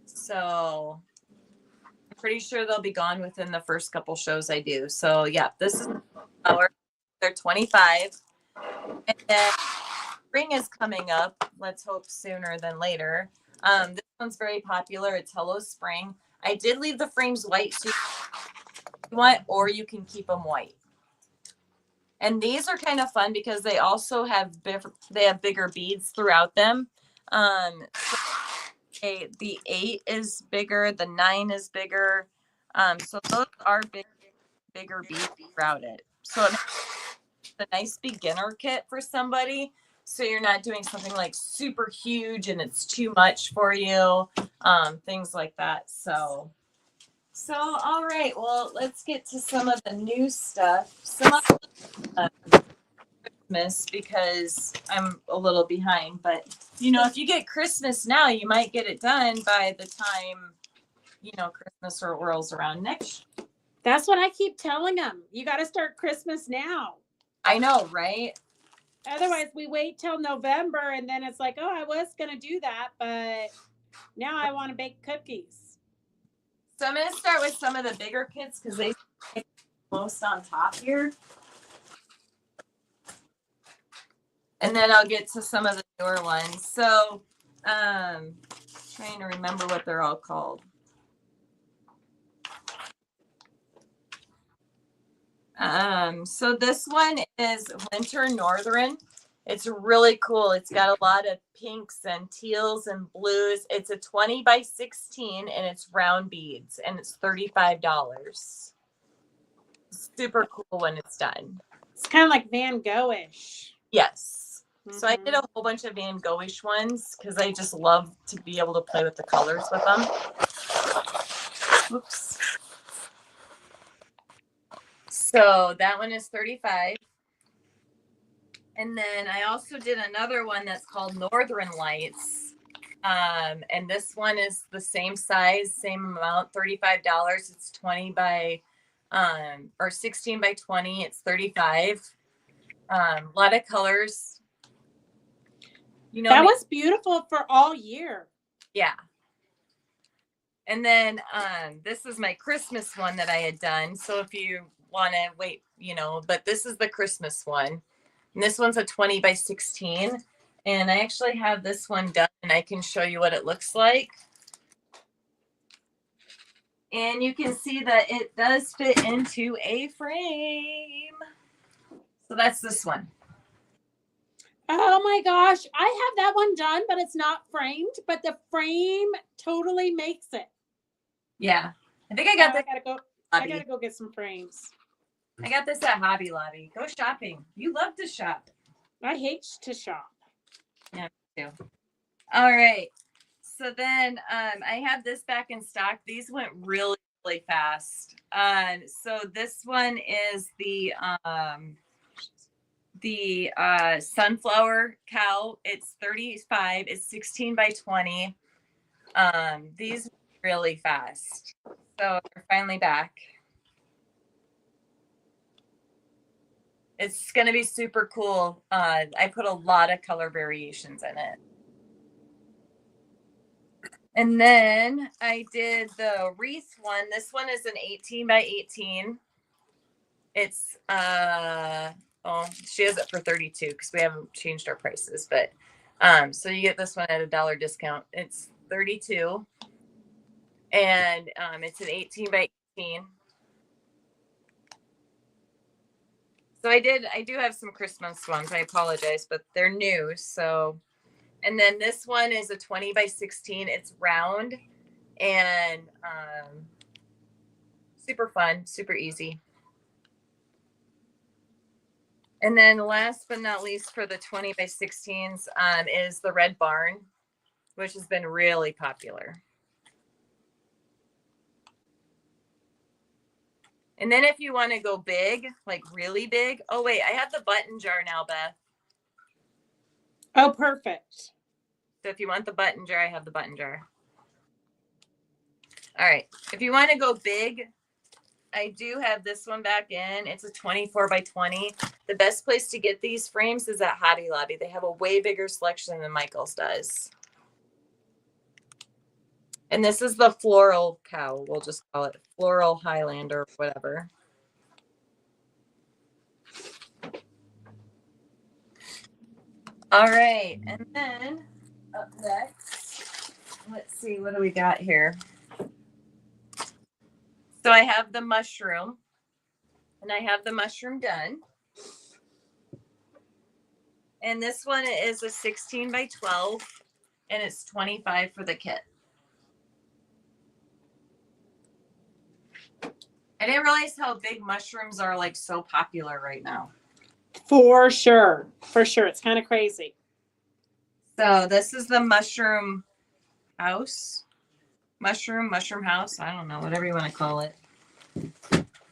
so I'm pretty sure they'll be gone within the first couple shows I do. So yeah, this is our, they're 25. And then spring is coming up. Let's hope sooner than later. This one's very popular. It's Hello Spring. I did leave the frames white, so you want, or you can keep them white. And these are kind of fun because they also have bigger beads throughout them. So the 8 is bigger, the 9 is bigger. So those are bigger beads throughout it. So it's a nice beginner kit for somebody. So you're not doing something like super huge and it's too much for you, things like that. So all right, well, let's get to some of the new stuff. Some of Christmas, because I'm a little behind, but you know, if you get Christmas now, you might get it done by the time, you know, Christmas rolls around next year. That's what I keep telling them. You got to start Christmas now. I know, right? Otherwise, we wait till November, and then it's like, oh, I was going to do that, but now I want to bake cookies. So I'm going to start with some of the bigger kits because they most on top here. And then I'll get to some of the newer ones. So trying to remember what they're all called. So this one is Winter Northern. It's really cool. It's got a lot of pinks and teals and blues. It's a 20 by 16 and it's round beads and it's $35. Super cool when it's done. It's kind of like Van Gogh-ish. Yes. Mm-hmm. So I did a whole bunch of Van Gogh-ish ones because I just love to be able to play with the colors with them. Oops. So that one is 35. And then I also did another one that's called Northern Lights. And this one is the same size, same amount, $35. It's 20 by, or 16 by 20. It's 35. A lot of colors. You know, that was beautiful for all year. Yeah. And then this is my Christmas one that I had done. So if you want to wait, you know, but this is the Christmas one. And this one's a 20 by 16. And I actually have this one done and I can show you what it looks like. And you can see that it does fit into a frame. So that's this one. Oh my gosh. I have that one done, but it's not framed, but the frame totally makes it. Yeah. I think I got this. I gotta go get some frames. I got this at Hobby Lobby. Go shopping. You love to shop. I hate to shop. Yeah, me too. All right. So then I have this back in stock. These went really, really fast. So this one is the sunflower cow. It's 35. It's 16 by 20. These really fast. So they're finally back. It's going to be super cool. I put a lot of color variations in it. And then I did the wreath one. This one is an 18 by 18. It's she has it for 32 because we haven't changed our prices, but so you get this one at $1 discount. It's 32, and it's an 18 by 18. So I do have some Christmas ones. I apologize, but they're new. So, and then this one is a 20 by 16. It's round and super fun, super easy. And then last but not least for the 20 by 16s is the red barn, which has been really popular. And then if you want to go big, like really big. Oh, wait, I have the button jar now, Beth. Oh, perfect. So if you want the button jar, I have the button jar. All right. If you want to go big, I do have this one back in. It's a 24 by 20. The best place to get these frames is at Hobby Lobby. They have a way bigger selection than Michael's does. And this is the floral cow. We'll just call it floral Highlander or whatever. All right. And then up next, let's see, what do we got here? So I have the mushroom, and I have the mushroom done. And this one is a 16 by 12, and it's 25 for the kit. I didn't realize how big mushrooms are like so popular right now. For sure. For sure. It's kind of crazy. So this is the mushroom house. Mushroom house. I don't know, whatever you want to call it.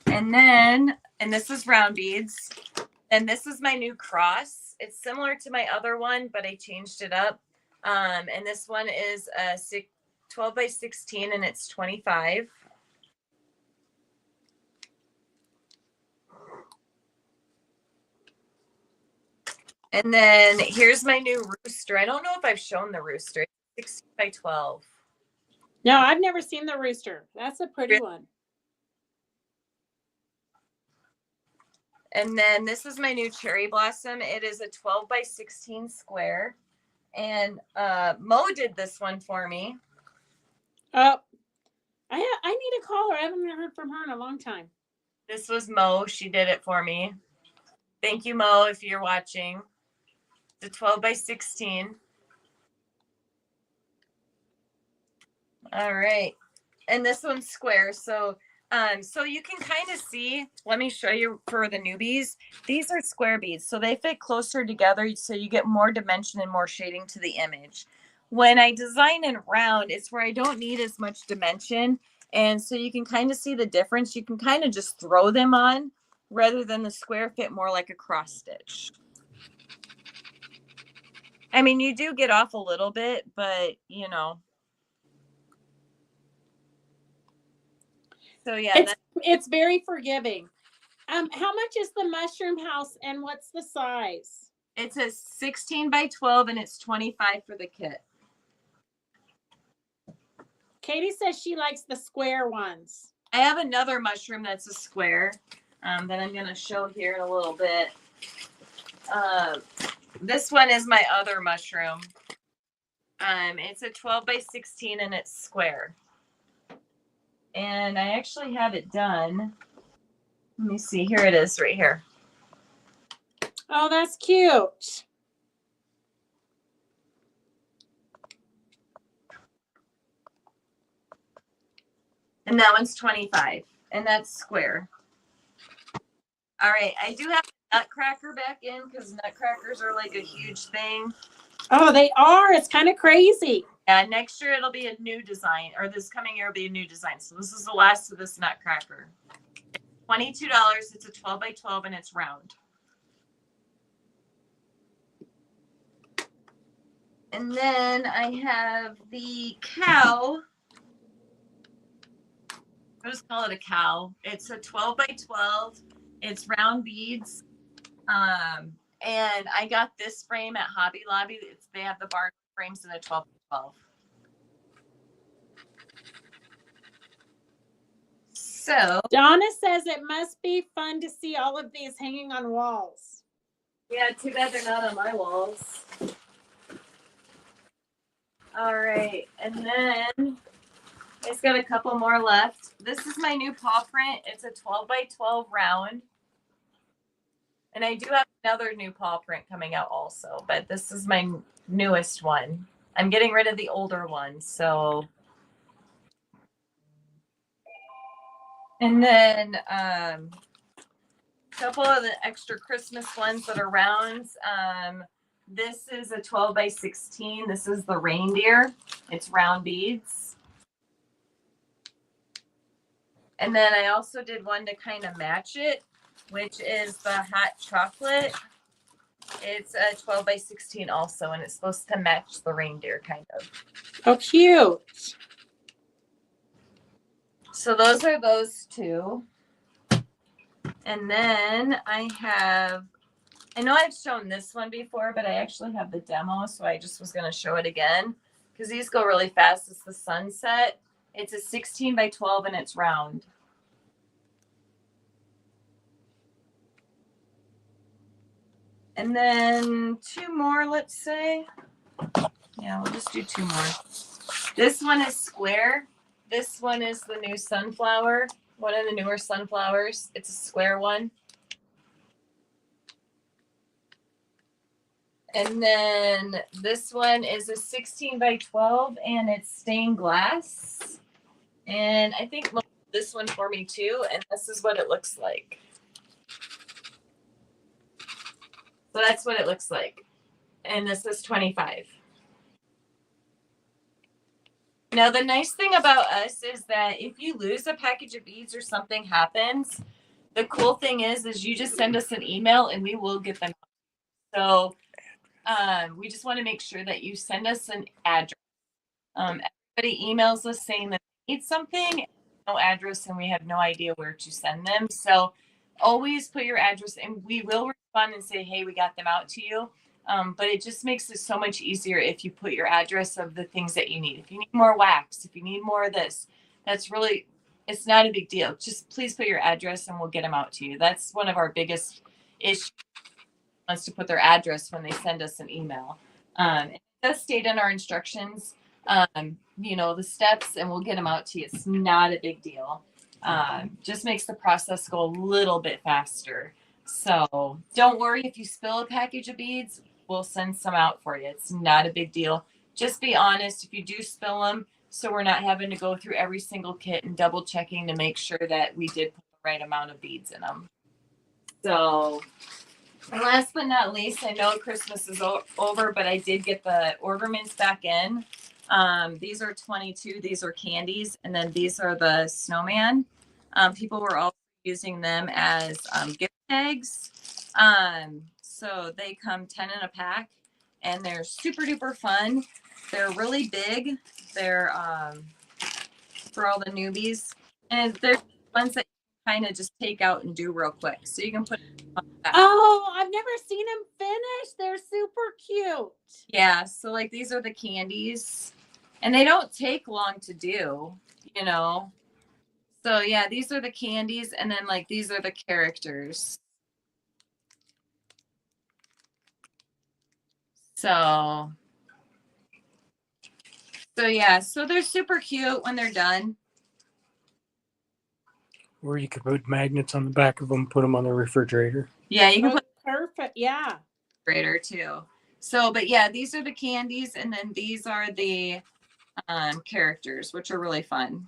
And this is round beads. And this is my new cross. It's similar to my other one, but I changed it up. And this one is a 12 by 16, and it's 25. And then here's my new rooster. I don't know if I've shown the rooster. It's 16 by 12. No, I've never seen the rooster. That's a pretty one. And then this is my new cherry blossom. It is a 12 by 16 square. And Mo did this one for me. Oh, I need to call her. I haven't heard from her in a long time. This was Mo. She did it for me. Thank you, Mo, if you're watching. The 12 by 16. All right. And this one's square. So you can kind of see, let me show you for the newbies. These are square beads. So they fit closer together. So you get more dimension and more shading to the image. When I design in round, it's where I don't need as much dimension. And so you can kind of see the difference. You can kind of just throw them on rather than the square fit more like a cross stitch. I mean, you do get off a little bit, but you know. So yeah, it's very forgiving. How much is the mushroom house and what's the size? It's a 16 by 12 and it's 25 for the kit. Katie says she likes the square ones. I have another mushroom that's a square that I'm going to show here in a little bit. This one is my other mushroom. It's a 12 by 16 and it's square. And I actually have it done. Let me see. Here it is right here. Oh, that's cute. And that one's 25, and that's square. All right, I do have nutcracker back in because nutcrackers are like a huge thing. Oh, they are. It's kind of crazy. Yeah, next year it'll be a new design, or this coming year will be a new design. So this is the last of this nutcracker. $22. It's a 12 by 12 and it's round. And then I have the cow. I'll just call it a cow. It's a 12 by 12. It's round beads. And I got this frame at Hobby Lobby. They have the bar frames in a 12 by 12. So Donna says it must be fun to see all of these hanging on walls. yeah, too bad they're not on my walls. All right, and then it's got a couple more left. This is my new paw print. It's a 12 by 12 round. And I do have another new paw print coming out also, but this is my newest one. I'm getting rid of the older one, so. And then a couple of the extra Christmas ones that are rounds. This is a 12 by 16. This is the reindeer. It's round beads. And then I also did one to kind of match it, which is the hot chocolate. It's a 12 by 16 also, and it's supposed to match the reindeer kind of. Oh, cute. So those are those two. And then I know I've shown this one before, but I actually have the demo, so I just was going to show it again because these go really fast. It's the sunset. It's a 16 by 12 and it's round. And then two more, let's say. Yeah, we'll just do two more. This one is square. This one is the new sunflower, one of the newer sunflowers. It's a square one. And then this one is a 16 by 12 and it's stained glass. And I think this one for me too. And this is what it looks like. So that's what it looks like. And this is 25. Now, the nice thing about us is that if you lose a package of beads or something happens, the cool thing is you just send us an email and we will get them. So we just want to make sure that you send us an address. Everybody emails us saying that they need something, no address, and we have no idea where to send them. So always put your address and we will respond and say, hey, we got them out to you. But it just makes it so much easier if you put your address of the things that you need. If you need more wax, if you need more of this, it's not a big deal. Just please put your address and we'll get them out to you. That's one of our biggest issues. Wants to put their address when they send us an email. It does state in our instructions, the steps, and we'll get them out to you. It's not a big deal. Just makes the process go a little bit faster. So don't worry if you spill a package of beads, we'll send some out for you. It's not a big deal. Just be honest if you do spill them, so we're not having to go through every single kit and double checking to make sure that we did put the right amount of beads in them. So, and last but not least, I know Christmas is over, but I did get the ornaments back in. These are 22. These are candies, and then these are the snowman. People were also using them as gift tags. So they come 10 in a pack, and they're super duper fun. They're really big. They're for all the newbies, and they're ones that you kind of just take out and do real quick. So you can put. Oh, I've never seen them finish. They're super cute. Yeah, so like these are the candies, and they don't take long to do, So yeah, these are the candies, and then like these are the characters. So yeah, so they're super cute when they're done. Or you could put magnets on the back of them, put them on the refrigerator. Yeah, you can put perfect. Yeah. refrigerator too. So, but yeah, these are the candies, and then these are the characters, which are really fun.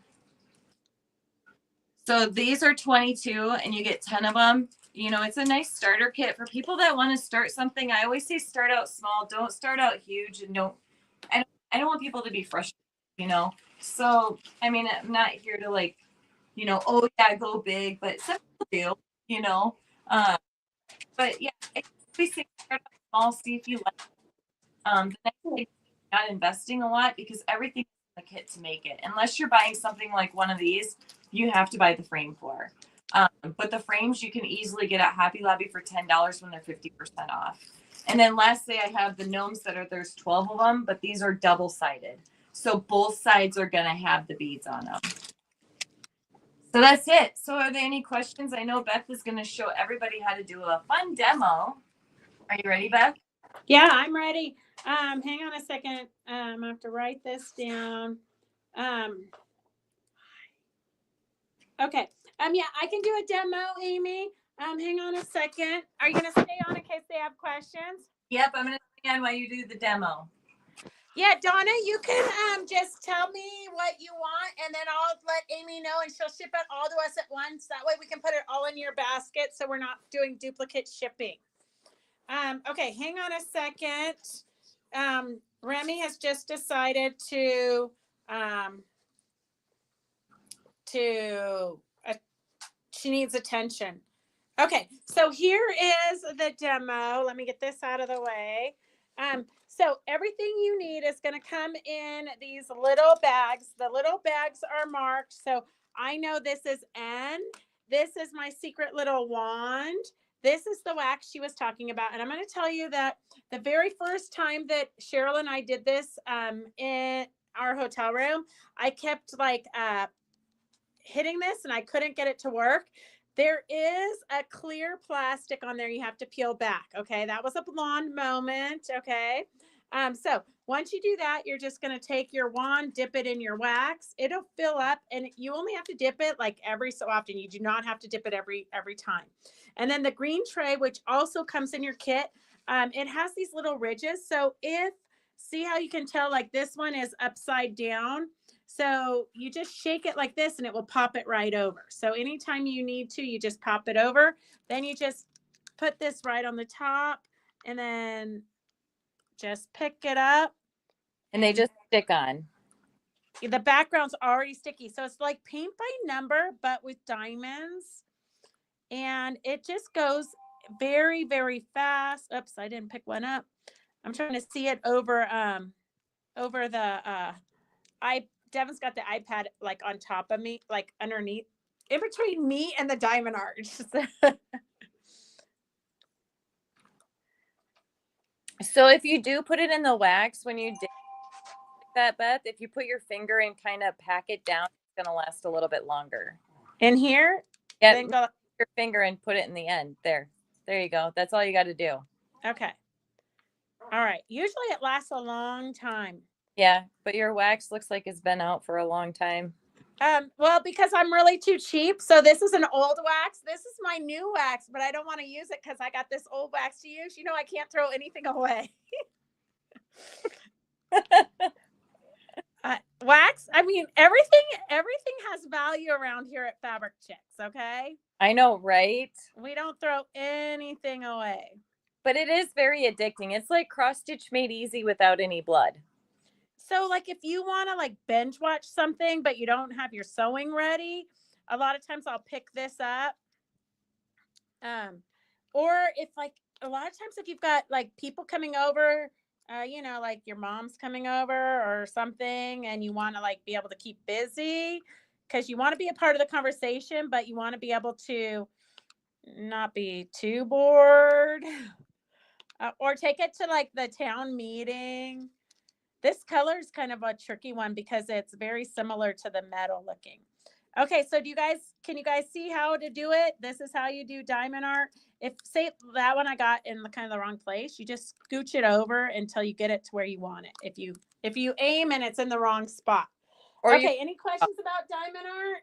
So these are 22 and you get 10 of them. You know, it's a nice starter kit for people that want to start something. I always say start out small, don't start out huge, and I don't want people to be frustrated, you know. So, I mean, I'm not here to like, you know, oh yeah, go big, but some people do, you know. But yeah, I always say start out small, see if you like. The next thing is not investing a lot because everything is in the kit to make it. Unless you're buying something like one of these, you have to buy the frame for. But the frames you can easily get at Hobby Lobby for $10 when they're 50% off. And then lastly, I have the gnomes there's 12 of them, but these are double sided. So both sides are going to have the beads on them. So that's it. So are there any questions? I know Beth is going to show everybody how to do a fun demo. Are you ready, Beth? Yeah, I'm ready. Hang on a second. I have to write this down. Okay. Yeah, I can do a demo, Amy. Hang on a second. Are you gonna stay on in case they have questions? Yep, I'm gonna stay on while you do the demo. Yeah, Donna, you can just tell me what you want, and then I'll let Amy know, and she'll ship it all to us at once. That way, we can put it all in your basket, so we're not doing duplicate shipping. Okay, hang on a second. Remy has just decided to she needs attention. Okay, so here is the demo. Let me get this out of the way. So everything you need is going to come in these little bags. The little bags are marked. So I know this is N. This is my secret little wand. This is the wax she was talking about. And I'm going to tell you that the very first time that Cheryl and I did this in our hotel room, I kept like hitting this and I couldn't get it to work. There is a clear plastic on there you have to peel back. Okay, that was a blonde moment. Okay, so once you do that, you're just going to take your wand, dip it in your wax. It'll fill up, and you only have to dip it like every so often. You do not have to dip it every time. And then the green tray, which also comes in your kit, it has these little ridges. So see how you can tell, like this one is upside down. So you just shake it like this and it will pop it right over. So anytime you need to, you just pop it over. Then you just put this right on the top and then just pick it up. And they just stick on. The background's already sticky. So it's like paint by number, but with diamonds. And it just goes very, very fast. Oops, I didn't pick one up. I'm trying to see it over the Devin's got the iPad like on top of me, like underneath, in between me and the diamond arch. So if you do put it in the wax when you dip that, Beth, if you put your finger and kind of pack it down, it's going to last a little bit longer. In here? Yeah, Then go your finger and put it in the end. There you go. That's all you got to do. Okay. All right. Usually it lasts a long time. Yeah, but your wax looks like it's been out for a long time. Well, because I'm really too cheap. So this is an old wax. This is my new wax, but I don't want to use it because I got this old wax to use. You know, I can't throw anything away. Wax. I mean, everything has value around here at Fabric Chicks. Okay. I know, right? We don't throw anything away. But it is very addicting. It's like cross stitch made easy without any blood. So like if you want to like binge watch something, but you don't have your sewing ready, a lot of times I'll pick this up. Or if like a lot of times if you've got like people coming over, you know, like your mom's coming over or something, and you want to like be able to keep busy because you want to be a part of the conversation, but you want to be able to not be too bored. Or take it to like the town meeting. This color is kind of a tricky one because it's very similar to the metal looking. Okay, so can you guys see how to do it? This is how you do diamond art. If say that one I got in the kind of the wrong place, you just scooch it over until you get it to where you want it. If you aim and it's in the wrong spot. Okay, any questions about diamond art?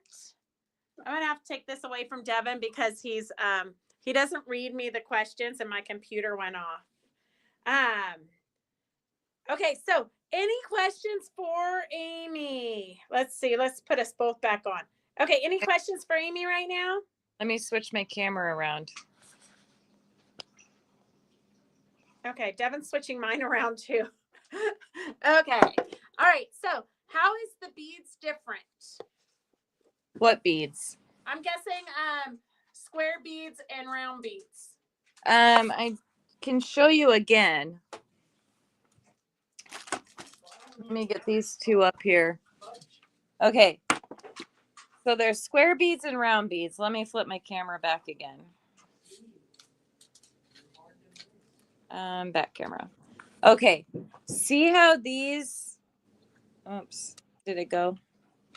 I'm gonna have to take this away from Devin because he doesn't read me the questions and my computer went off. Okay, so any questions for Amy? Let's see. Let's put us both back on. Okay, any questions for Amy right now? Let me switch my camera around. Okay, Devin's switching mine around too. Okay. All right. So, how is the beads different? What beads? I'm guessing square beads and round beads. I can show you again. Let me get these two up here. Okay. So there's square beads and round beads. Let me flip my camera back again. Back camera. Okay. See how these, oops, did it go?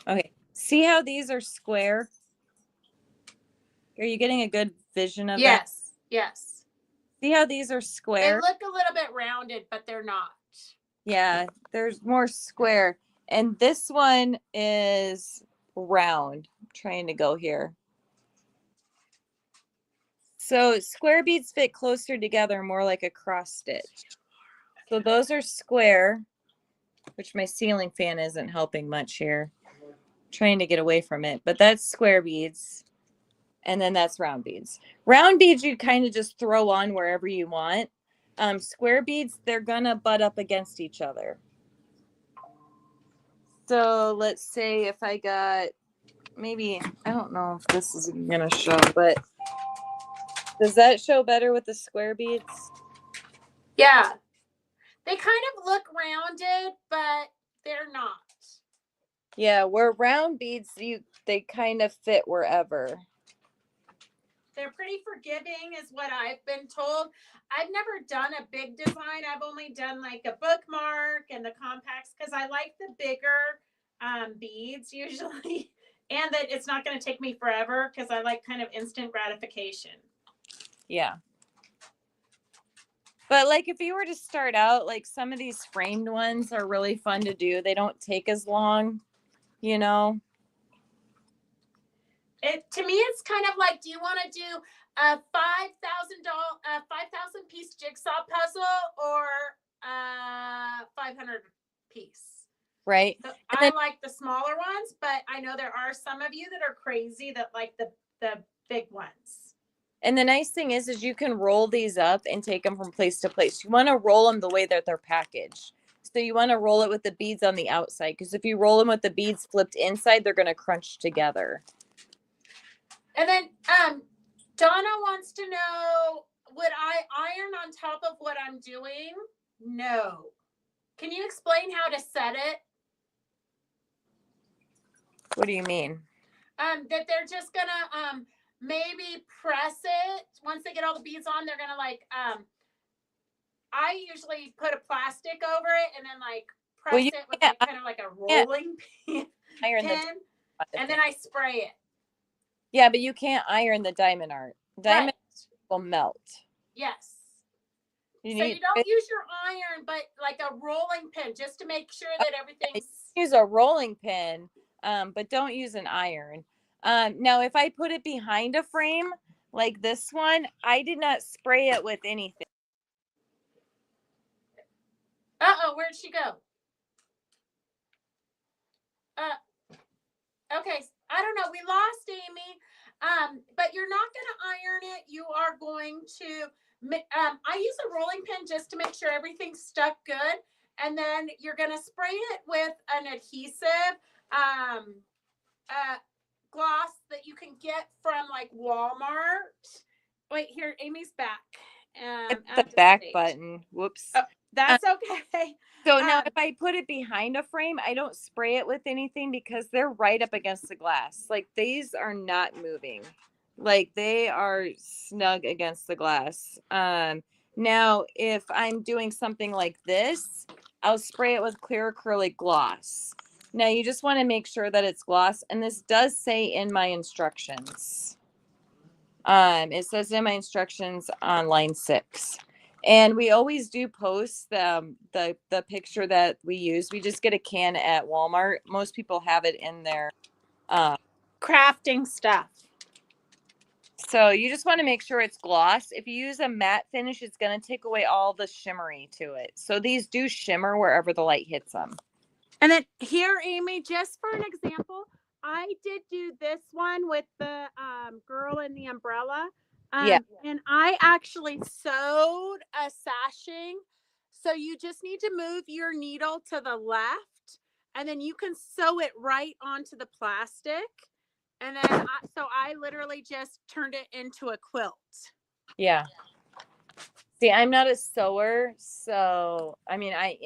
Okay. See how these are square? Are you getting a good vision of that? Yes. Yes. See how these are They square? look a little bit rounded, but they're not. Yeah, there's more square. And this one is round. I'm trying to go here. So square beads fit closer together, more like a cross stitch. So those are square, which my ceiling fan isn't helping much here. I'm trying to get away from it, but that's square beads. And then that's round beads. Round beads you kind of just throw on wherever you want. Square beads, they're gonna butt up against each other. So let's say if I got maybe, I don't know if this is gonna show, but does that show better with the square beads? Yeah. They kind of look rounded, but they're not. Yeah, where round beads, they kind of fit wherever. They're pretty forgiving is what I've been told. I've never done a big design. I've only done like a bookmark and the compacts because I like the bigger beads usually. And that it's not going to take me forever because I like kind of instant gratification. Yeah. But like if you were to start out, like some of these framed ones are really fun to do. They don't take as long, you know. To me, it's kind of like, do you want to do a $5,000 piece jigsaw puzzle or a 500 piece? Right. So I like the smaller ones, but I know there are some of you that are crazy that like the big ones. And the nice thing is you can roll these up and take them from place to place. You want to roll them the way that they're packaged. So you want to roll it with the beads on the outside, because if you roll them with the beads flipped inside, they're going to crunch together. And then Donna wants to know, would I iron on top of what I'm doing? No. Can you explain how to set it? What do you mean? That they're just gonna maybe press it once they get all the beads on. They're gonna like I usually put a plastic over it and then like press it with like kind of like a rolling pin, and then I spray it. Yeah, but you can't iron the diamond art. Diamond will melt. Yes. So you don't use your iron, but like a rolling pin, just to make sure that everything's. Use a rolling pin, but don't use an iron. Now, if I put it behind a frame like this one, I did not spray it with anything. Where'd she go? Okay, I don't know. We lost Amy. But you're not going to iron it. You are going to. I use a rolling pin just to make sure everything's stuck good, and then you're going to spray it with an adhesive gloss that you can get from like Walmart. Wait, here, Amy's back. Hit the back button. Whoops. Oh, that's okay. So now if I put it behind a frame, I don't spray it with anything because they're right up against the glass. Like these are not moving. Like they are snug against the glass. Now if I'm doing something like this, I'll spray it with clear acrylic gloss. Now you just want to make sure that it's gloss, and this does say in my instructions. It says in my instructions on line 6. And we always do post the picture that we use. We just get a can at Walmart. Most people have it in their crafting stuff. So you just want to make sure it's gloss. If you use a matte finish, it's going to take away all the shimmery to it. So these do shimmer wherever the light hits them. And then here, Amy, just for an example, I did do this one with the girl in the umbrella. Yeah. And I actually sewed a sashing. So you just need to move your needle to the left, and then you can sew it right onto the plastic. And then, I literally just turned it into a quilt. Yeah. See, I'm not a sewer, so I mean, I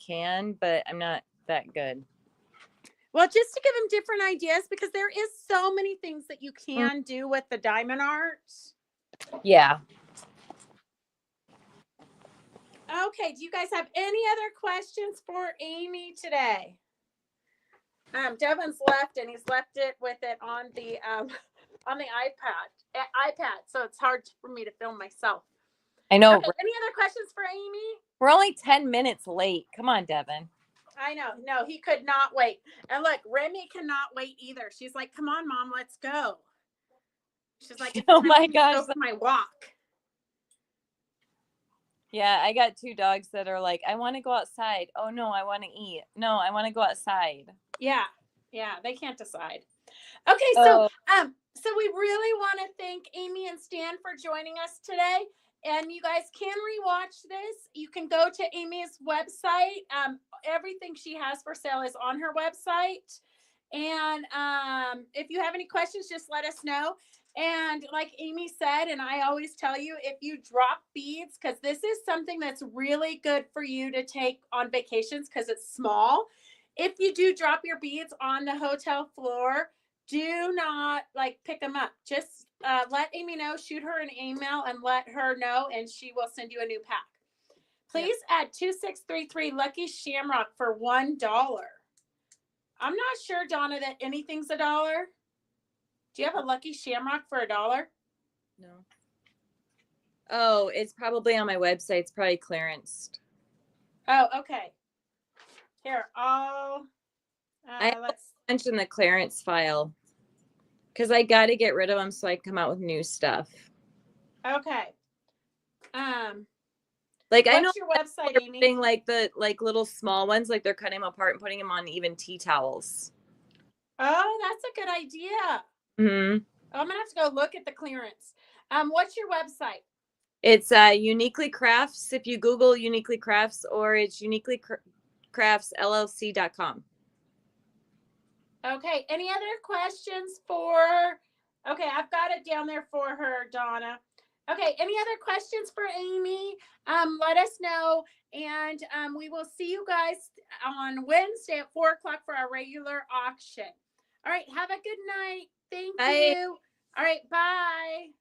can, but I'm not that good. Well, just to give them different ideas, because there is so many things that you can do with the diamond art. Yeah. Okay, do you guys have any other questions for Amy today? Devin's left, and he's left it with it on the iPad, so it's hard for me to film myself. I know. Okay, any other questions for Amy? We're only 10 minutes late. Come on, Devin. I know. No, he could not wait. And look, Remy cannot wait either. She's like, "Come on, Mom, let's go." She's like, Oh my gosh. Go for my walk. Yeah, I got 2 dogs that are like, I want to go outside. Oh no, I want to eat. No, I want to go outside. Yeah, they can't decide. Okay, so we really want to thank Amy and Stan for joining us today. And you guys can rewatch this. You can go to Amy's website. Everything she has for sale is on her website. And if you have any questions, just let us know. And like Amy said, and I always tell you, if you drop beads, because this is something that's really good for you to take on vacations because it's small. If you do drop your beads on the hotel floor, do not pick them up. Just let Amy know, shoot her an email and let her know, and she will send you a new pack. Please add 2633 Lucky Shamrock for $1. I'm not sure, Donna, that anything's $1. Do you have a Lucky Shamrock for $1? No. Oh, it's probably on my website. It's probably clearanced. Oh, okay. Here, let's mention the clearance file because I got to get rid of them so I can come out with new stuff. Okay. Like what's I know your website, Amy? Like the little small ones, like they're cutting them apart and putting them on even tea towels. Oh, that's a good idea. Mm-hmm. I'm gonna have to go look at the clearance. What's your website? It's Uniquely Crafts. If you Google Uniquely Crafts, or it's uniquelycraftsllc.com. Okay. Any other questions for? Okay, I've got it down there for her, Donna. Okay. Any other questions for Amy? Let us know, and we will see you guys on Wednesday at 4:00 for our regular auction. All right. Have a good night. Thank you. All right. Bye.